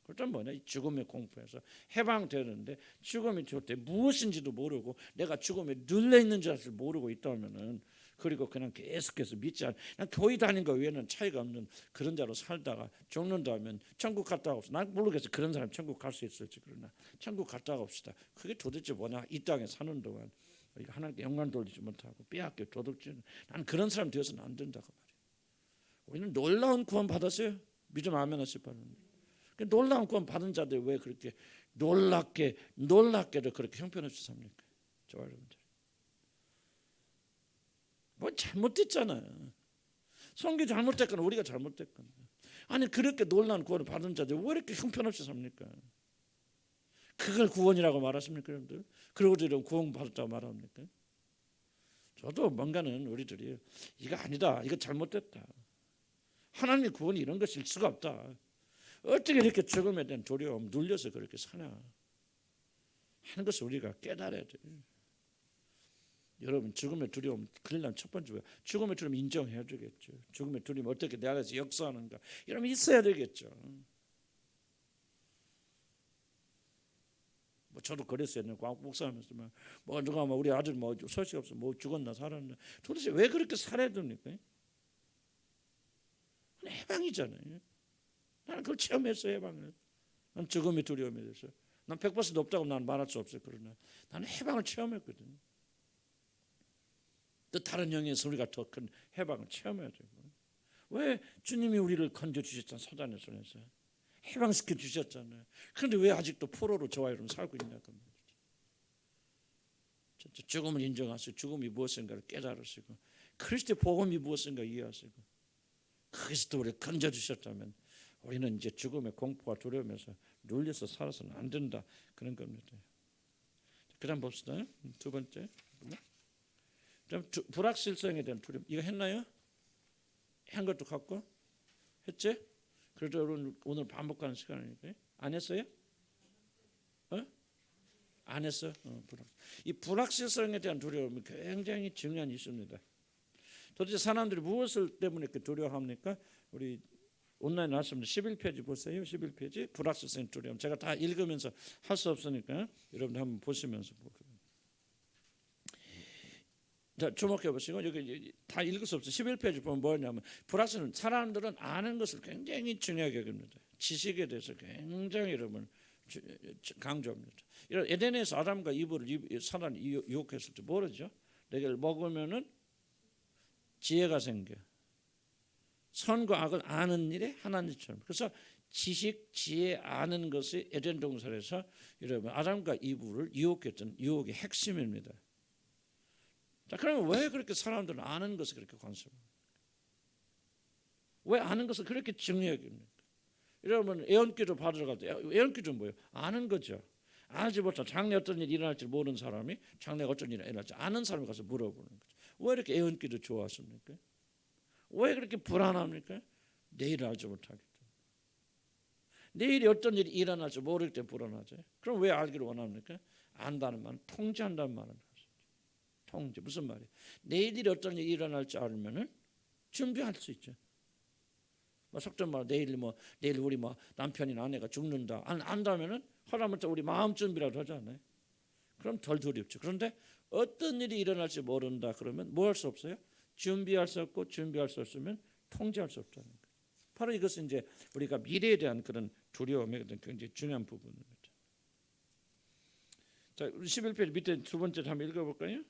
Speaker 1: 그렇다면 뭐냐? 죽음의 공포에서 해방되는데 죽음이 좋대 무엇인지도 모르고 내가 죽음에 눌려 있는 자를 모르고 있다면은, 그리고 그냥 계속해서 믿지 않는, 그냥 교회 다닌 거 외에는 차이가 없는 그런 자로 살다가 죽는다면 천국 갔다 옵시다. 난 모르겠어 그런 사람 천국 갈 수 있을지. 그러나 천국 갔다 옵시다. 그게 도대체 뭐냐? 이 땅에 사는 동안 우리가 하나님께 영광 돌리지 못하고 빼앗겨 도둑질은, 난 그런 사람 되어서는 안 된다고 말이에요. 우리는 놀라운 구원 받았어요. 믿음 아멘 하시 바랍니다. 놀라운 구원 받은 자들 왜 그렇게 놀랍게도 그렇게 형편없이 삽니까? 저 여러분들 뭐 잘못됐잖아요. 성교 잘못됐거나 우리가 잘못됐거나, 아니 그렇게 놀라운 구원을 받은 자들 왜 이렇게 형편없이 삽니까? 그걸 구원이라고 말하십니까, 여러분들? 그러고 구원 받았다고 말합니까? 저도 뭔가는 우리들이 이거 아니다, 이거 잘못됐다, 하나님의 구원이 이런 것일 수가 없다, 어떻게 이렇게 죽음에 대한 두려움 눌려서 그렇게 사나 하는 것을 우리가 깨달아야 돼요. 여러분 죽음의 두려움 그러려면 첫 번째 죽음의 두려움 인정해야 되겠죠. 죽음의 두려움 어떻게 내 안에서 역사하는가 여러분 있어야 되겠죠. 뭐 저도 그랬어요. 과학 목사하면서 뭐 누가 우리 아들 뭐 소식 없어 뭐 죽었나 살았나, 도대체 왜 그렇게 살아야 됩니까? 해방이잖아요. 나는 그걸 체험했어요. 해방을. 난 죽음의 두려움에 대해서 난 100% 없다고 난 말할 수 없어요. 그러나 나는 해방을 체험했거든요. 또 다른 영역에서 우리가 더 큰 해방을 체험해야 되고, 왜 주님이 우리를 건져주셨잖아요. 사단의 손에서 해방시켜 주셨잖아요. 그런데 왜 아직도 포로로 저와 여러분 살고 있냐고 말이죠. 죽음을 인정하시고 죽음이 무엇인가를 깨달으시고 그리스도의 복음이 무엇인가 이해하시고 그리스도 우리를 건져주셨다면 우리는 이제 죽음의 공포와 두려움에서 눌려서 살아서는 안 된다, 그런 겁니다. 그 다음 봅시다. 두 번째, 불확실성에 대한 두려움. 이거 했나요? 한 것도 갖고 했지? 그래도 오늘 반복하는 시간이니까. 안 했어요? 안 했어? 이 불확실성에 대한 두려움이 굉장히 중요한 이슈입니다. 도대체 사람들이 무엇을 때문에 이렇게 두려워합니까? 우리 온라인 나왔습니다. 11페이지 보세요. 11페이지 불확실성 두려움. 제가 다 읽으면서 할 수 없으니까 여러분들 한번 보시면서 보세요. 자, 주목해 보시고 여기 다 읽을 수 없어요. 11페이지 보면 뭐냐면 불확실은 사람들은 아는 것을 굉장히 중요하게 여깁니다. 지식에 대해서 굉장히 여러분 강조합니다. 이런 에덴에서 아담과 이브를 사단이 유혹했을 때 모르죠. 내가 먹으면은 지혜가 생겨. 선과 악을 아는 일에 하나님처럼. 그래서 지식, 지혜 아는 것이 에덴 동산에서 여러분 아담과 이브를 유혹했던 유혹의 핵심입니다. 자, 그러면 왜 그렇게 사람들은 아는 것을 그렇게 관심합니까? 왜 아는 것을 그렇게 중요하게 합니까? 여러분 애언기도 받으러 갈 때 애언기도 뭐예요? 아는 거죠. 알지 못한 장래 어떤 일이 일어날지 모르는 사람이 장래가 어떤 일이 일어날지 아는 사람이 가서 물어보는 거죠. 왜 이렇게 애언기도 좋아하십니까? 왜 그렇게 불안합니까? 내일을 알지 못하기 때문에. 내일이 어떤 일이 일어날지 모를 때 불안하죠. 그럼 왜 알기를 원합니까? 안다는 말은 통제한다는 말은 통제. 무슨 말이에요? 내일이 어떤 일이 일어날지 알면은 준비할 수 있죠. 뭐 속된 말 내일 우리 남편이나 아내가 죽는다 안다면은 하다못해 우리 마음 준비라도 하잖아요. 그럼 덜 두렵죠. 그런데 어떤 일이 일어날지 모른다 그러면 뭐 할 수 없어요? 준비할 수 없고 준비할 수 없으면 통제할 수 없다는 거예요. 바로 이것은 이제 우리가 미래에 대한 그런 두려움의 굉장히 중요한 부분입니다. 자, 우리 11페이지 밑에 두 번째 한번 읽어볼까요?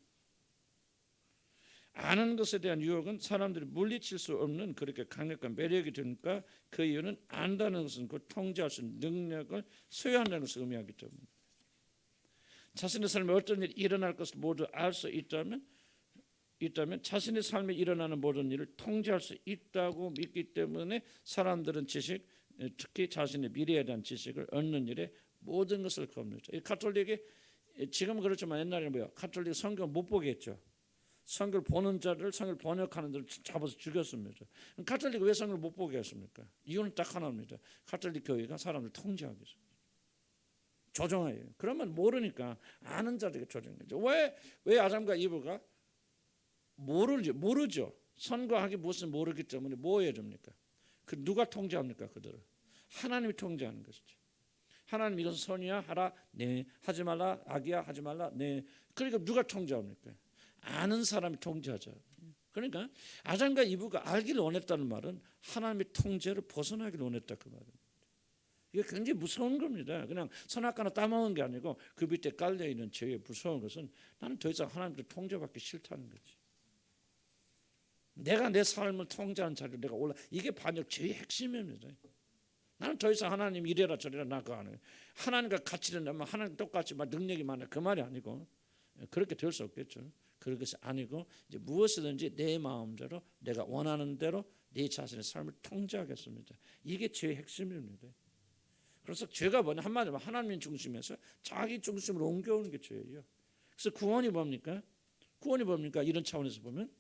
Speaker 1: 아는 것에 대한 유혹은 사람들이 물리칠 수 없는 그렇게 강력한 매력이 되니까 그 이유는 안다는 것은 그 통제할 수 있는 능력을 소유한다는 것을 의미하기 때문에 자신의 삶에 어떤 일이 일어날 것을 모두 알 수 있다면 자신의 삶에 일어나는 모든 일을 통제할 수 있다고 믿기 때문에 사람들은 지식, 특히 자신의 미래에 대한 지식을 얻는 일에 모든 것을 겁니다. 이 가톨릭이 지금은 그렇지만 옛날에는 뭐야? 가톨릭 성경 못 보게 했죠. 성경을 보는 자를 성경을 번역하는 자를 잡아서 죽였습니다. 가톨릭이 왜 성경을 못 보게 했습니까? 이유는 딱 하나입니다. 가톨릭 교회가 사람을 통제하기 위해서. 조종해요. 그러면 모르니까 아는 자들에게 조종해죠. 왜 아담과 이브가 모르죠. 선과 악이 무엇을 모르기 때문에 뭐 해야 됩니까? 그 누가 통제합니까? 그들을 하나님이 통제하는 것이죠. 하나님 이것은 선이야 하라 네 하지 말라 악이야 하지 말라 네. 그러니까 누가 통제합니까? 아는 사람이 통제하죠. 그러니까 아담과 이브가 알기를 원했다는 말은 하나님의 통제를 벗어나기를 원했다 그 말입니다. 이게 굉장히 무서운 겁니다. 그냥 선악과나 따먹은 게 아니고 그 밑에 깔려 있는 죄의 무서운 것은 나는 더 이상 하나님께 통제받기 싫다는 거지. 내가 내 삶을 통제하는 자리로 내가 올라 이게 반역 죄의 핵심입니다. 나는 더 이상 하나님 이래라 저래라 나 그거 안 해요. 하나님과 같이 된다면 하나님 똑같이 능력이 많아 그 말이 아니고 그렇게 될 수 없겠죠. 그런 것이 아니고 이제 무엇이든지 내 마음대로 내가 원하는 대로 내 자신의 삶을 통제하겠습니다. 이게 죄의 핵심입니다. 그래서 죄가 뭐냐 한마디로 하나님 중심에서 자기 중심으로 옮겨오는 게 죄예요. 그래서 구원이 뭡니까? 이런 차원에서 보면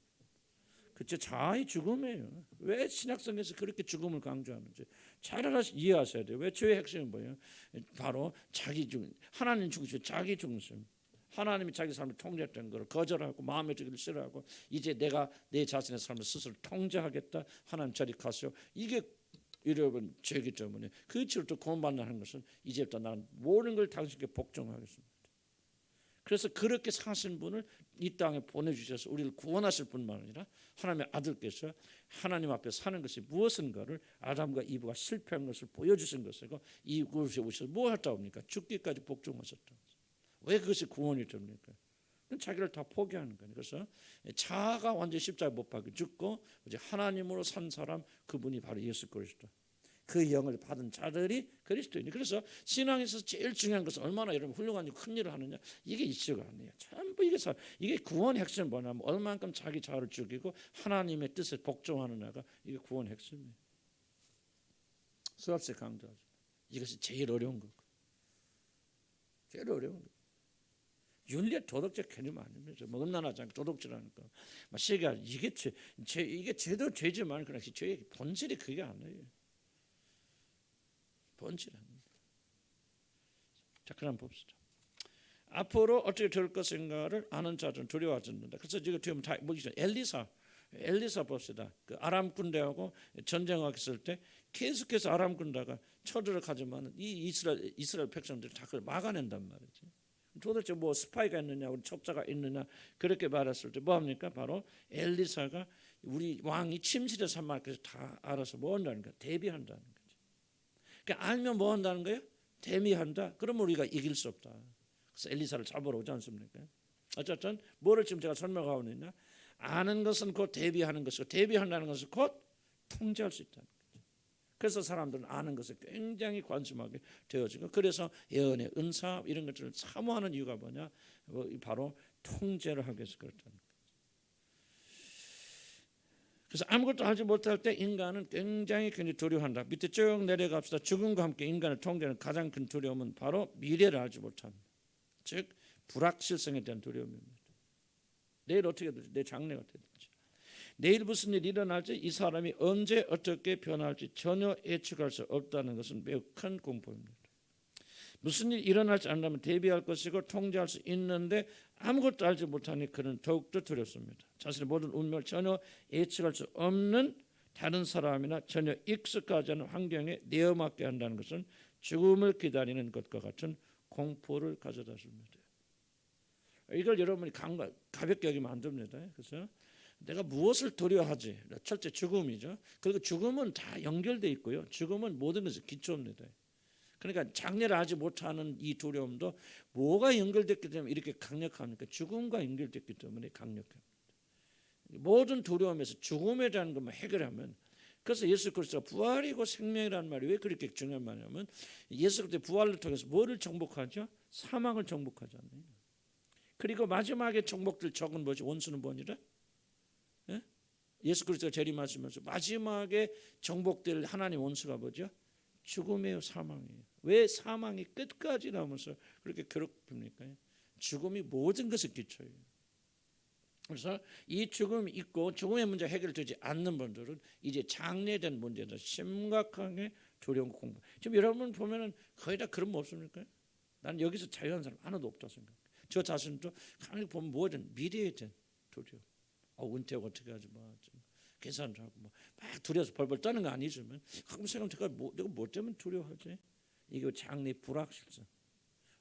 Speaker 1: 그쵸 자아의 죽음이에요. 왜 신약성에서 그렇게 죽음을 강조하는지 잘 이해하셔야 돼요. 왜 죄의 핵심이 뭐예요? 바로 하나님 중심, 자기 중심. 하나님이 자기 삶을 통제했던 것을 거절하고 마음에 들기를 싫어하고 이제 내가 내 자신의 삶을 스스로 통제하겠다. 하나님 저리 가시오. 이게 여러분 죄이기 때문에 그 죄를 또 구원받는 것은 이제부터 나는 모든 걸 당신께 복종하겠습니다. 그래서 그렇게 사신 분을 이 땅에 보내주셔서 우리를 구원하실 뿐만 아니라 하나님의 아들께서 하나님 앞에 사는 것이 무엇인가를 아담과 이브가 실패한 것을 보여주신 것이고 이곳에 오셔서 뭐 했다 합니까? 죽기까지 복종하셨다. 왜 그것이 구원이 됩니까? 자기를 다 포기하는 거예요. 그래서 자아가 완전히 십자가에 못 박혀 죽고 이제 하나님으로 산 사람 그분이 바로 예수 그리스도. 그 영을 받은 자들이 그리스도인이. 그래서 신앙에서 제일 중요한 것은 얼마나 여러분 훌륭한 큰 일을 하느냐 이게 이슈가 아니에요. 전부 이게 구원의 핵심은 뭐냐면 얼마만큼 자기 자아를 죽이고 하나님의 뜻에 복종하느냐가 이게 구원의 핵심이에요. 수없이 강조하죠. 이것이 제일 어려운 거고 제일 어려운 거. 윤리의 도덕적 개념 아닙니다. 음란하지 않고 도덕질하는 거. 시가 이게 이게 죄도 죄지만 그냥 죄의 본질이 그게 아니에요. 본질 아닙니다. 자, 그럼 봅시다. 앞으로 어떻게 될 것인가를 아는 자들은 두려워하지 않는다. 그래서 지금 뒤에 다 보시죠. 엘리사 엘리사 봅시다. 그 아람 군대하고 전쟁했을 때 계속해서 아람 군대가 쳐들어가지만 이 이스라엘 백성들이 다 그걸 막아낸단 말이지. 도대체 뭐 스파이가 있느냐, 우리 첩자가 있느냐 그렇게 말했을 때 뭐합니까? 바로 엘리사가 우리 왕이 침실에서 한 말 그래서 다 알아서 뭐 한다는 거야? 대비한다는 거지. 그러니까 알면 뭐 한다는 거예요? 대비한다. 그러면 우리가 이길 수 없다. 그래서 엘리사를 잡으러 오지 않습니까? 어쨌든 뭐를 지금 제가 설명하고 있느냐? 아는 것은 곧 대비하는 것이고 대비한다는 것은 곧 통제할 수 있다는 거죠. 그래서 사람들은 아는 것에 굉장히 관심하게 되어지고 그래서 예언의 은사 이런 것들을 사모하는 이유가 뭐냐? 바로 통제를 하기 위해서 그렇다는 거죠. 그래서 아무것도 하지 못할 때 인간은 굉장히 두려워한다. 밑에 쭉 내려갑시다. 죽음과 함께 인간을 통제하는 가장 큰 두려움은 바로 미래를 알지 못합니다. 즉 불확실성에 대한 두려움입니다. 내일 어떻게 될지, 내 장래가 어떻게 될지, 내일 무슨 일이 일어날지, 이 사람이 언제 어떻게 변할지 전혀 예측할 수 없다는 것은 매우 큰 공포입니다. 무슨 일이 일어날지 안다면 대비할 것이고 통제할 수 있는데 아무것도 알지 못하니 그는 더욱더 두렵습니다. 자신의 모든 운명을 전혀 예측할 수 없는 다른 사람이나 전혀 익숙하지 않은 환경에 내어맞게 한다는 것은 죽음을 기다리는 것과 같은 공포를 가져다 줍니다. 이걸 여러분이 가볍게 여기면 안 됩니다. 그래서 내가 무엇을 두려워하지? 첫째 죽음이죠. 그리고 죽음은 다 연결돼 있고요. 죽음은 모든 것의 기초입니다. 그러니까 장래를 알지 못하는 이 두려움도 뭐가 연결됐기 때문에 이렇게 강력합니까? 죽음과 연결됐기 때문에 강력합니다. 모든 두려움에서 죽음에 대한 것만 해결하면, 그래서 예수 그리스도가 부활이고 생명이라는 말이 왜 그렇게 중요한 말이냐면 예수 그리스도의 부활을 통해서 뭐를 정복하죠? 사망을 정복하잖아요. 그리고 마지막에 정복될 적은 뭐지? 원수는 뭐니라? 예? 예수 그리스도가 재림하시면서 마지막에 정복될 하나님 원수가 뭐죠? 죽음이에요, 사망이에요. 왜 사망이 끝까지 나오면서 그렇게 괴롭힙니까? 죽음이 모든 것의 기초예요. 그래서 이 죽음이 있고 죽음의 문제 해결되지 않는 분들은 이제 장래된 문제에서 심각하게 두려운 공부. 지금 여러분 보면은 거의 다 그런 거 없습니까? 나는 여기서 자유한 사람 하나도 없다 생각. 저 자신도 가만히 보면 뭐든 미래에 대한 두려움. 은퇴하고 어떻게 하지 뭐 계산을 하고 막 두려워서 벌벌 떠는 거 아니지만 가끔 생각하면 내가 뭐 때문에 두려워하지? 이게 장래 불확실성.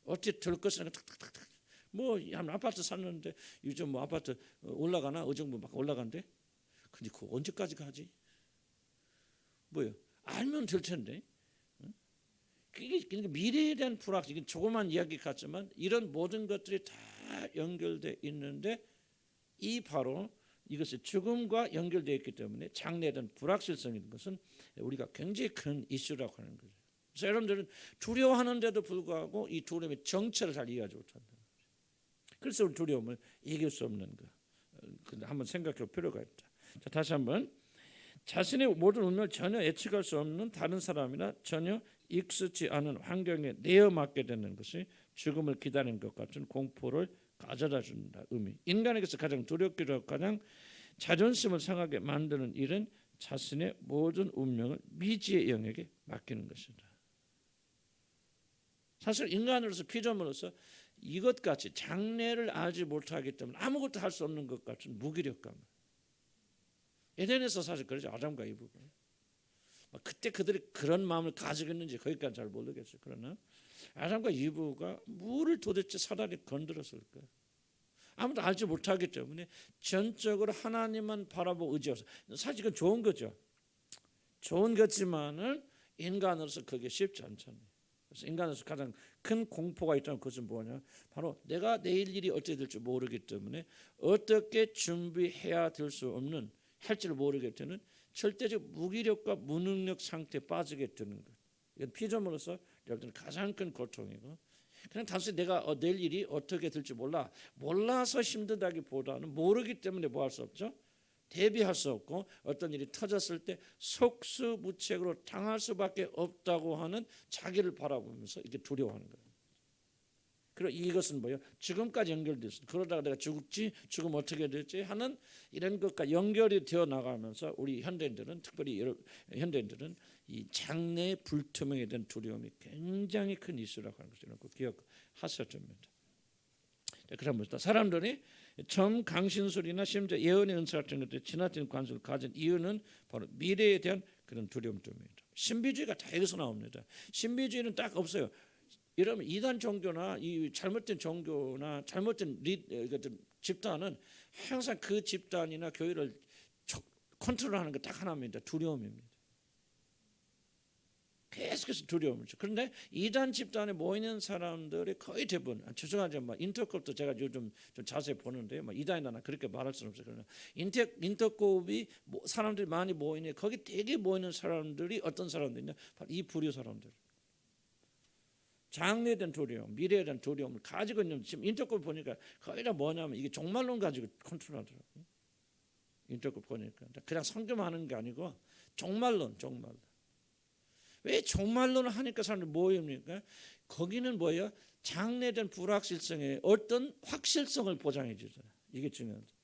Speaker 1: 어찌 될 것이나 탁탁탁탁. 뭐 한 아파트 샀는데 요즘 뭐 아파트 올라가나 어정부 막 올라간대. 근데 그거 언제까지 가지? 뭐요? 알면 될 텐데. 그러니까 미래에 대한 불확실. 이건 조그만 이야기 같지만 이런 모든 것들이 다 연결돼 있는데 이 바로 이것이 죽음과 연결되어 있기 때문에 장래에 대한 불확실성인 것은 우리가 굉장히 큰 이슈라고 하는 거죠. 그래서 여러분들은 두려워하는데도 불구하고 이 두려움의 정체를 잘 이해하지 못한다. 그래서 우리 두려움을 이길 수 없는 거. 근데 한번 생각해 볼 필요가 있다. 자, 다시 한번 자신의 모든 운명을 전혀 예측할 수 없는 다른 사람이나 전혀 익숙지 않은 환경에 내어맞게 되는 것이 죽음을 기다리는 것 같은 공포를 가져다 준다. 의미. 인간에게서 가장 두렵기도 가장 자존심을 상하게 만드는 일은 자신의 모든 운명을 미지의 영역에 맡기는 것이다. 사실 인간으로서 피조물로서 이것같이 장래를 알지 못하기 때문에 아무것도 할 수 없는 것 같은 무기력감. 에덴에서 사실 그러죠. 아담과 이브가. 그때 그들이 그런 마음을 가지고 있는지 거기까지 잘 모르겠어요. 그러나 아담과 이브가 뭐를 도대체 사단이 건드렸을까? 아무도 알지 못하기 때문에 전적으로 하나님만 바라보고 의지해서 사실 그건 좋은 거죠. 좋은 거지만은 인간으로서 그게 쉽지 않잖아요. 그래서 인간으로서 가장 큰 공포가 있다는 것은 뭐냐? 바로 내가 내일 일이 어떻게 될지 모르기 때문에 어떻게 준비해야 될 수 없는 할지를 모르게 되는 절대적 무기력과 무능력 상태에 빠지게 되는 것. 이건 피조물로서 여러분들 가장 큰 고통이고 그냥 단순히 내가 내일 일이 어떻게 될지 몰라서 힘들다기보다는 모르기 때문에 뭐 할 수 없죠? 대비할 수 없고 어떤 일이 터졌을 때 속수무책으로 당할 수밖에 없다고 하는 자기를 바라보면서 이렇게 두려워하는 거예요. 그리고 이것은 뭐예요? 죽음까지 연결되어 있습니다. 그러다가 내가 죽지, 죽으면 어떻게 될지 하는 이런 것과 연결이 되어 나가면서 우리 현대인들은 특별히 현대인들은 이 장래의 불투명에 대한 두려움이 굉장히 큰 이슈라고 하는 것을 기억하셔야 됩니다. 그럼 사람들이 점강신술이나 심지어 예언의 은사 같은 것들 지나친 관심을 가진 이유는 바로 미래에 대한 그런 두려움 때문입니다. 신비주의가 다 여기서 나옵니다. 신비주의는 딱 없어요. 이러면 이단 종교나 이 잘못된 종교나 잘못된 집단은 항상 그 집단이나 교회를 컨트롤하는 게 딱 하나입니다. 두려움입니다. 계속해서 두려움이죠. 그런데 이단 집단에 모이는 사람들이 거의 대부분, 죄송하지만 인터컵도 제가 요즘 좀 자세히 보는데 이단이나 그렇게 말할 수는 없어요. 그러나 인터컵이 사람들이 많이 모이는 거기 되게 모이는 사람들이 어떤 사람들이냐, 바로 이 부류 사람들. 장래에 대한 두려움, 미래에 대한 두려움을 가지고 있는, 지금 인터컵 보니까 거의 다 뭐냐면 이게 종말론 가지고 컨트롤하더라고요. 인터컵 보니까 그냥 성경하는 게 아니고 종말론. 왜 종말론을 하니까 사람들이 모입니까? 거기는 뭐예요? 장래에 대한 불확실성의 어떤 확실성을 보장해 주잖아요. 이게 중요하죠.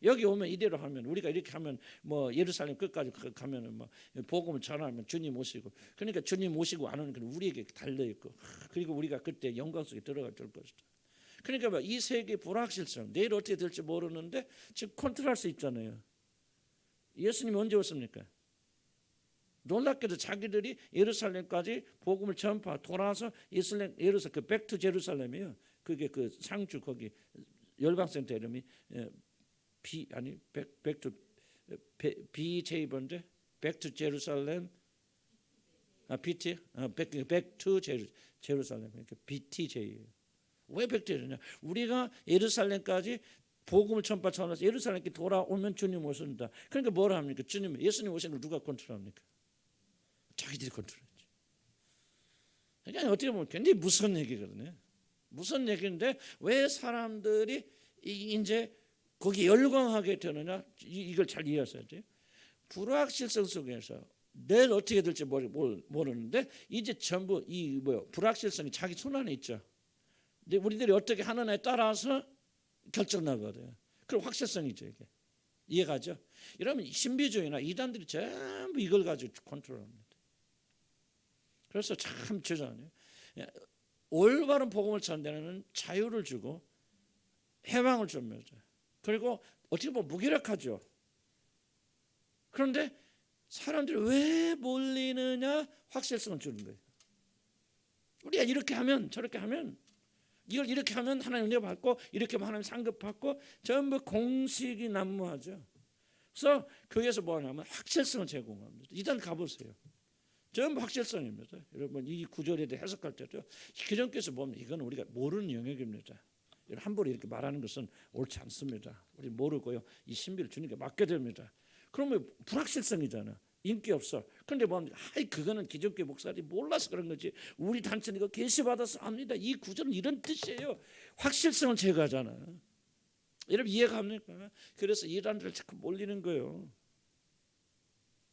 Speaker 1: 여기 오면 이대로 하면, 우리가 이렇게 하면 뭐 예루살렘 끝까지 가면은 뭐 복음을 전하면 주님 오시고, 그러니까 주님 오시고 안 오는 건 우리에게 달려 있고, 그리고 우리가 그때 영광 속에 들어갈 것이다. 그러니까 이 세계 불확실성, 내일 어떻게 될지 모르는데 지금 컨트롤할 수 있잖아요. 예수님이 언제 오십니까? 놀랍게도 자기들이 예루살렘까지 복음을 전파 돌아서 예루살렘 그 백투 제루살렘이에요. 그게 그 상주 거기 열방센터 이름이 백투 BJ인데 백투 제루살렘 BT 백투 제루살렘 그러니까 BTJ예요. 왜 백투냐? 우리가 예루살렘까지 복음을 전파해서 예루살렘에 돌아오면 주님 오신다. 그러니까 뭐라 합니까? 주님, 예수님 오시는 걸 누가 컨트롤합니까? 자기들이 컨트롤했지. 그러니까 어떻게 보면 굉장히 무서운 얘기거든요. 무서운 얘기인데 왜 사람들이 이제 거기 열광하게 되느냐? 이걸 잘 이해하셔야지. 불확실성 속에서 내일 어떻게 될지 모르는데 이제 전부 불확실성이 자기 손 안에 있죠. 근데 우리들이 어떻게 하느냐에 따라서 결정 나거든요. 그럼 확실성이죠 이게. 이해가죠? 이러면 신비주의나 이단들이 전부 이걸 가지고 컨트롤합니다. 그래서 참 죄송해요. 올바른 복음을 전하는 자유를 주고 해방을 줍니다. 그리고 어떻게 보면 무기력하죠. 그런데 사람들이 왜 몰리느냐? 확실성을 주는 거예요. 우리가 이렇게 하면 저렇게 하면, 이걸 이렇게 하면 하나님 은혜 받고 이렇게 하면 하나님 상급 받고, 전부 공식이 난무하죠. 그래서 교회에서 뭐 하냐면 확실성을 제공합니다. 이단 가보세요. 전부 확실성입니다. 여러분 이 구절에 대해 해석할 때도 기존께서 보면 이건 우리가 모르는 영역입니다. 함부로 이렇게 말하는 것은 옳지 않습니다. 우리 모르고요. 이 신비를 주님께 맡게 됩니다. 그러면 불확실성이잖아. 인기 없어. 그런데 보면 그거는 기존교회 목사들이 몰라서 그런 거지. 우리 단체는 이거 계시받아서 합니다. 이 구절은 이런 뜻이에요. 확실성을 제거하잖아. 여러분 이해가 갑니까? 그래서 이단들 자꾸 몰리는 거예요.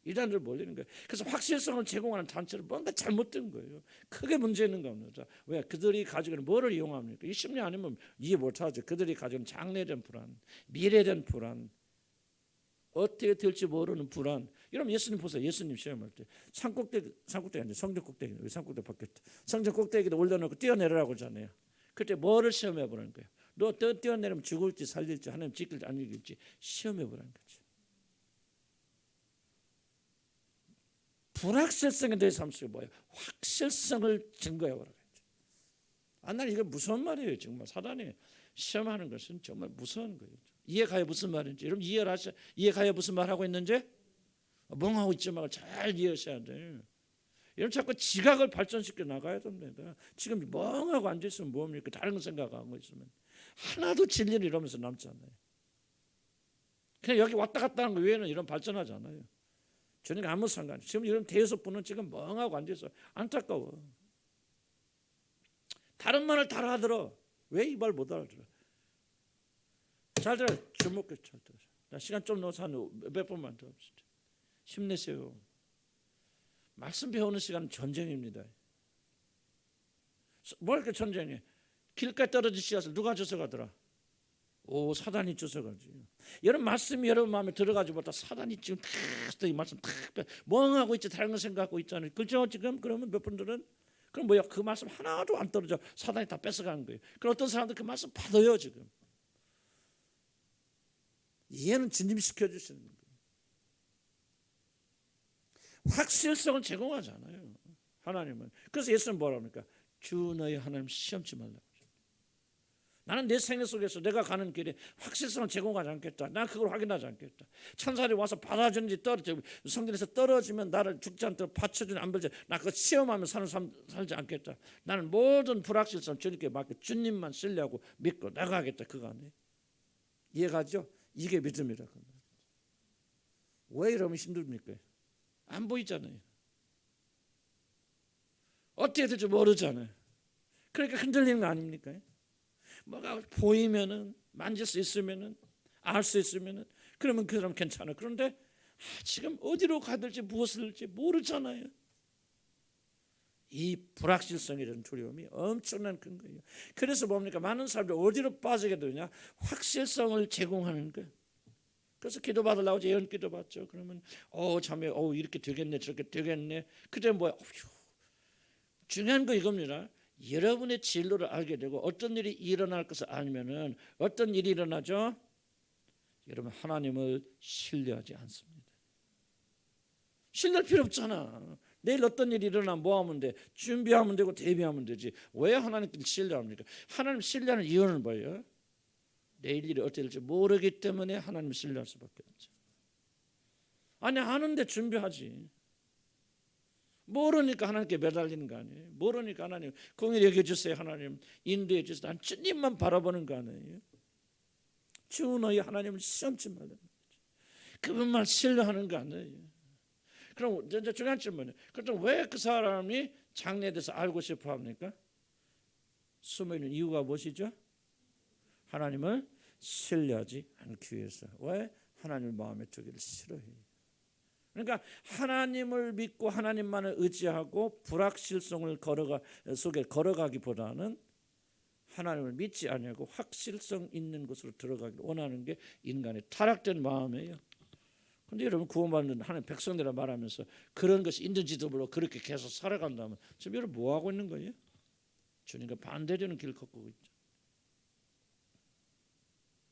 Speaker 1: 이단들 몰리는 거예요. 그래서 확실성을 제공하는 단체는 뭔가 잘못된 거예요. 크게 문제 있는 겁니다. 왜? 그들이 가지고 있는 뭐를 이용합니까? 이 심리 아니면 이해 못하죠. 그들이 가지고 있는 장래에 대한 불안, 미래에 대한 불안, 어떻게 될지 모르는 불안. 여러분 예수님 보세요. 예수님 시험할 때 산꼭대기 아니죠. 성전 꼭대기. 왜 산꼭대기 바뀌었다. 성전 꼭대기도 올려놓고 뛰어내리라고 하잖아요. 그때 뭐를 시험해 보는 거예요? 너 뛰어내리면 죽을지 살릴지 하나님 지킬지 안 지킬지 시험해 보라는 거죠. 불확실성에 대해서 함수가 뭐예요? 확실성을 증거해 보라고 했죠. 난 이거 무서운 말이에요. 정말 사단이 시험하는 것은 정말 무서운 거예요. 이해가야 무슨 말인지 여러분 이해가야 무슨 말하고 있는지 멍하고 있지 말고 잘 이해하셔야 돼요. 여러분 자꾸 지각을 발전시켜 나가야 됩니다. 지금 멍하고 앉아있으면 뭡니까? 다른 거 생각하고 있으면 하나도 진리를 이러면서 남잖아요. 그냥 여기 왔다 갔다 하는 거 외에는 이런 발전하지 않아요. 저는 아무 상관이. 지금 이런 대여섯 분은 지금 멍하고 앉아있어. 안타까워. 다른 말을 다 알아들어. 왜 이 말 못 알아들어? 잘 들어. 주목해 잘 들어. 나 시간 좀 넣어서 몇 번만 더 합시다. 힘내세요. 말씀 배우는 시간은 전쟁입니다. 뭐 이렇게 전쟁해? 길가에 떨어진 씨앗을 누가 쫓아가더라? 사단이 쫓아가지. 여러분 말씀이 여러분 마음에 들어가지 못하 사단이 지금 탁 이 말씀 탁 멍하고 있지 다른 거 생각하고 있잖아요. 그렇죠? 지금 그러면 몇 분들은 그럼 뭐야? 그 말씀 하나도 안 떨어져. 사단이 다 뺏어가는 거예요. 그럼 어떤 사람들 그 말씀 받아요 지금. 이해는 주님이 시켜주시는 거예요. 확실성을 제공하잖아요, 하나님은. 그래서 예수는 뭐라 합니까? 주 너희 하나님 시험치 말라고. 나는 내 생애 속에서 내가 가는 길에 확실성을 제공하지 않겠다. 난 그걸 확인하지 않겠다. 천사들이 와서 받아주는지 성전에서 떨어지면 나를 죽지 않도록 받쳐주는 안 받쳐. 나 그거 시험하면 사는 삶 살지 않겠다. 나는 모든 불확실성 주님께 맡겨 주님만 신뢰하고 믿고 나가겠다. 그거 아니에요. 이해가죠? 이게 믿음이라고. 왜 이러면 힘듭니까? 안 보이잖아요. 어떻게 될지 모르잖아요. 그러니까 흔들리는 거 아닙니까? 뭐가 보이면은, 만질 수 있으면은, 알 수 있으면은, 그러면 그 사람 괜찮아. 그런데 지금 어디로 가야 될지 무엇을 할지 모르잖아요. 이 불확실성이라는 두려움이 엄청난 큰 거예요. 그래서 뭡니까? 많은 사람들이 어디로 빠지게 되냐? 확실성을 제공하는 거예요. 그래서 기도 받으려고 예언 기도 받죠. 그러면 자매 이렇게 되겠네 저렇게 되겠네. 그때 뭐야? 중요한 거 이겁니다. 여러분의 진로를 알게 되고 어떤 일이 일어날 것을 알면은 어떤 일이 일어나죠? 여러분 하나님을 신뢰하지 않습니다. 신뢰할 필요 없잖아. 내일 어떤 일이 일어나면 뭐 하면 돼? 준비하면 되고 대비하면 되지. 왜 하나님께 신뢰합니까? 하나님 신뢰하는 이유는 뭐예요? 내일 일이 어떻게 될지 모르기 때문에 하나님을 신뢰할 수밖에 없죠. 아니 하는데 준비하지. 모르니까 하나님께 매달리는 거 아니에요. 모르니까 하나님 공의를 여겨주세요. 하나님 인도해 주세요. 난 주님만 바라보는 거 아니에요. 주 너희 하나님을 시험치 말라는 거죠. 그분만 신뢰하는 거 아니에요. 그럼 이제 중요한 질문이에요. 그럼 왜 그 사람이 장래에 대해서 알고 싶어 합니까? 숨어있는 이유가 무엇이죠? 하나님을 신뢰하지 않기 위해서. 왜? 하나님을 마음에 두기를 싫어해요. 그러니까 하나님을 믿고 하나님만을 의지하고 불확실성을 속에 걸어가기보다는 하나님을 믿지 않고 확실성 있는 곳으로 들어가기를 원하는 게 인간의 타락된 마음이에요. 그런데 여러분 구원받는 하나님 백성들이라 말하면서 그런 것이 있는지도 모르고 그렇게 계속 살아간다면 지금 여러분 뭐 하고 있는 거예요? 주님과 반대되는 길을 걷고 있죠.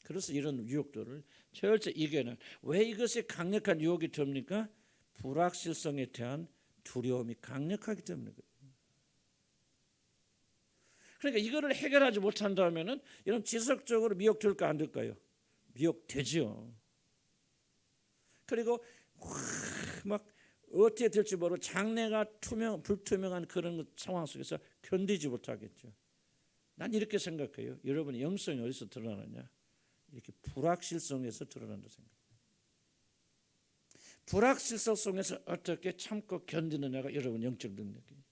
Speaker 1: 그래서 이런 유혹들을 철저히 이겨내는. 왜 이것이 강력한 유혹이 됩니까? 불확실성에 대한 두려움이 강력하기 때문에 그래요. 그러니까 이거를 해결하지 못한다면은 이런 지속적으로 미혹될까 안 될까요? 미혹되죠. 그리고 막 어떻게 될지 모르고 장래가 불투명한 그런 상황 속에서 견디지 못하겠죠. 난 이렇게 생각해요. 여러분의 영성이 어디서 드러나느냐? 이렇게 불확실성에서 드러난다 생각합니다. 불확실성 속에서 어떻게 참고 견디느냐가 여러분 영적 능력이에요.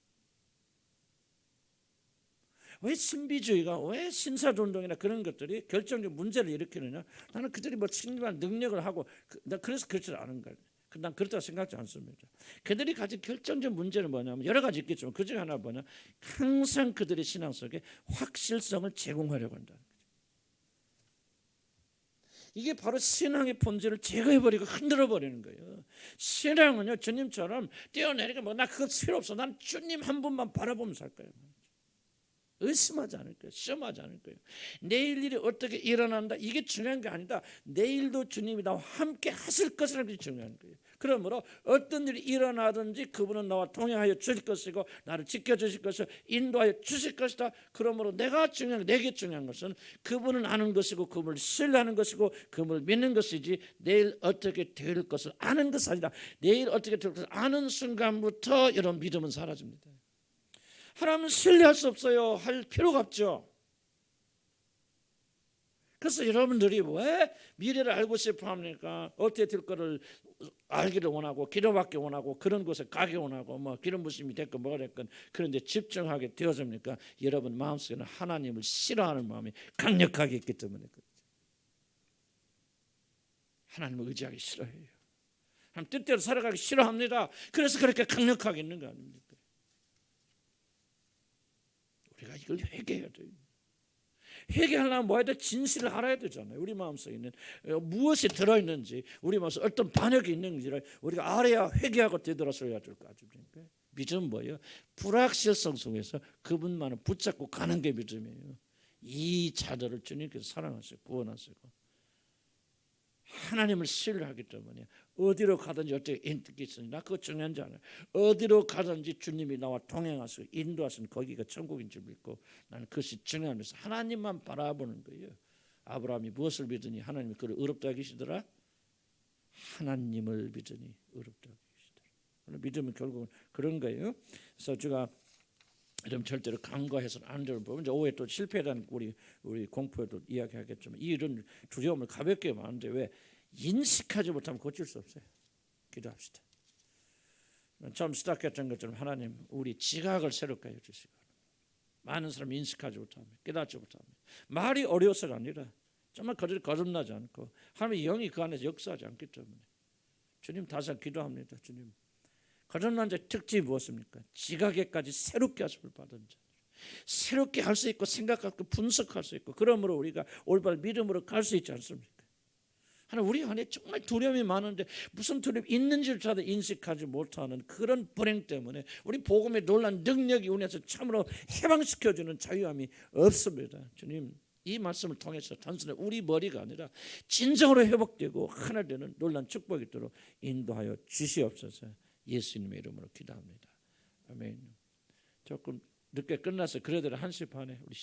Speaker 1: 왜 신비주의가, 왜 신사운동이나 그런 것들이 결정적 문제를 일으키느냐? 나는 그들이 뭐 신비한 능력을 하고 나 그래서 그렇지 않은 거예요. 난 그렇다고 생각하지 않습니다. 그들이 가진 결정적 문제는 뭐냐면 여러 가지 있겠지만 그중에 하나 뭐냐? 항상 그들의 신앙 속에 확실성을 제공하려고 한다는 거죠. 이게 바로 신앙의 본질을 제거해버리고 흔들어버리는 거예요. 신앙은요 주님처럼 뛰어내리고 뭐 나 그거 필요 없어. 난 주님 한 분만 바라보면서 살 거예요. 의심하지 않을 거예요. 시험하지 않을 거예요. 내일 일이 어떻게 일어난다 이게 중요한 게 아니다. 내일도 주님이 나와 함께 하실 것이라는 게 중요한 거예요. 그러므로 어떤 일이 일어나든지 그분은 나와 동행하여 주실 것이고 나를 지켜주실 것이고 인도하여 주실 것이다. 그러므로 내게 중요한 것은 그분은 아는 것이고 그분을 신뢰하는 것이고 그분을 믿는 것이지 내일 어떻게 될 것을 아는 것이 아니라 내일 어떻게 될 것을 아는 순간부터 여러분 믿음은 사라집니다. 하나님은 신뢰할 수 없어요. 할 필요가 없죠. 그래서 여러분들이 왜 미래를 알고 싶어 합니까? 어떻게 될 거를 알기를 원하고 기도받기 원하고 그런 곳에 가기 원하고 뭐 기름 부심이 됐건 뭐가 됐건 그런데 집중하게 되어집니까? 여러분 마음속에는 하나님을 싫어하는 마음이 강력하게 있기 때문에 그렇죠. 하나님을 의지하기 싫어해요. 하나님 뜻대로 살아가기 싫어합니다. 그래서 그렇게 강력하게 있는 거 아닙니까? 우리가 이걸 회개해야 돼요. 회개하려면 뭐 해야 돼? 진실을 알아야 되잖아요. 우리 마음속에 있는 무엇이 들어있는지 우리 마음속에 어떤 반역이 있는지를 우리가 알아야 회개하고 되돌아서야 될 거 아닙니까? 믿음은 뭐예요? 불확실성 속에서 그분만을 붙잡고 가는 게 믿음이에요. 이 자들을 주님께서 사랑하시고 구원하시고 하나님을 신뢰하기 때문에 어디로 가든지 어떻게 인격이 있으니 나 그거 중요한 줄 알아요. 어디로 가든지 주님이 나와 동행하시고 인도하시는 거기가 천국인 줄 믿고 나는 그것이 중요하면서 하나님만 바라보는 거예요. 아브라함이 무엇을 믿으니 하나님이 그를 의롭다 하시더라. 하나님을 믿으니 의롭다 하시더라. 믿음은 결국은 그런 거예요. 그래서 제가 이런 절대로 간과해서는 안 되는 부분. 이제 오해 또 실패라는 우리 공포에도 이야기하겠지만 이런 두려움을 가볍게 하는데 왜 인식하지 못하면 고칠 수 없어요. 기도합시다. 처음 시작했던 것처럼 하나님 우리 지각을 새롭게 해주시고 많은 사람이 인식하지 못하면 깨닫지 못하면 말이 어려워서가 아니라 정말 거듭나지 않고 하나님의 영이 그 안에서 역사하지 않기 때문에 주님 다시 기도합니다. 주님 거듭난 자의 특징이 무엇입니까? 지각에까지 새롭게 하심을 받은 자. 새롭게 할 수 있고 생각하고 분석할 수 있고 그러므로 우리가 올바른 믿음으로 갈 수 있지 않습니까? 하나님 우리 안에 정말 두려움이 많은데 무슨 두려움이 있는지조차도 인식하지 못하는 그런 불행 때문에 우리 복음의 놀라운 능력이 우리에서 참으로 해방시켜주는 자유함이 없습니다. 주님 이 말씀을 통해서 단순히 우리 머리가 아니라 진정으로 회복되고 하나 되는 놀라운 축복이 있도록 인도하여 주시옵소서. 예수님의 이름으로 기도합니다. 아멘. 조금 늦게 끝나서 그래도 1시 반에 우리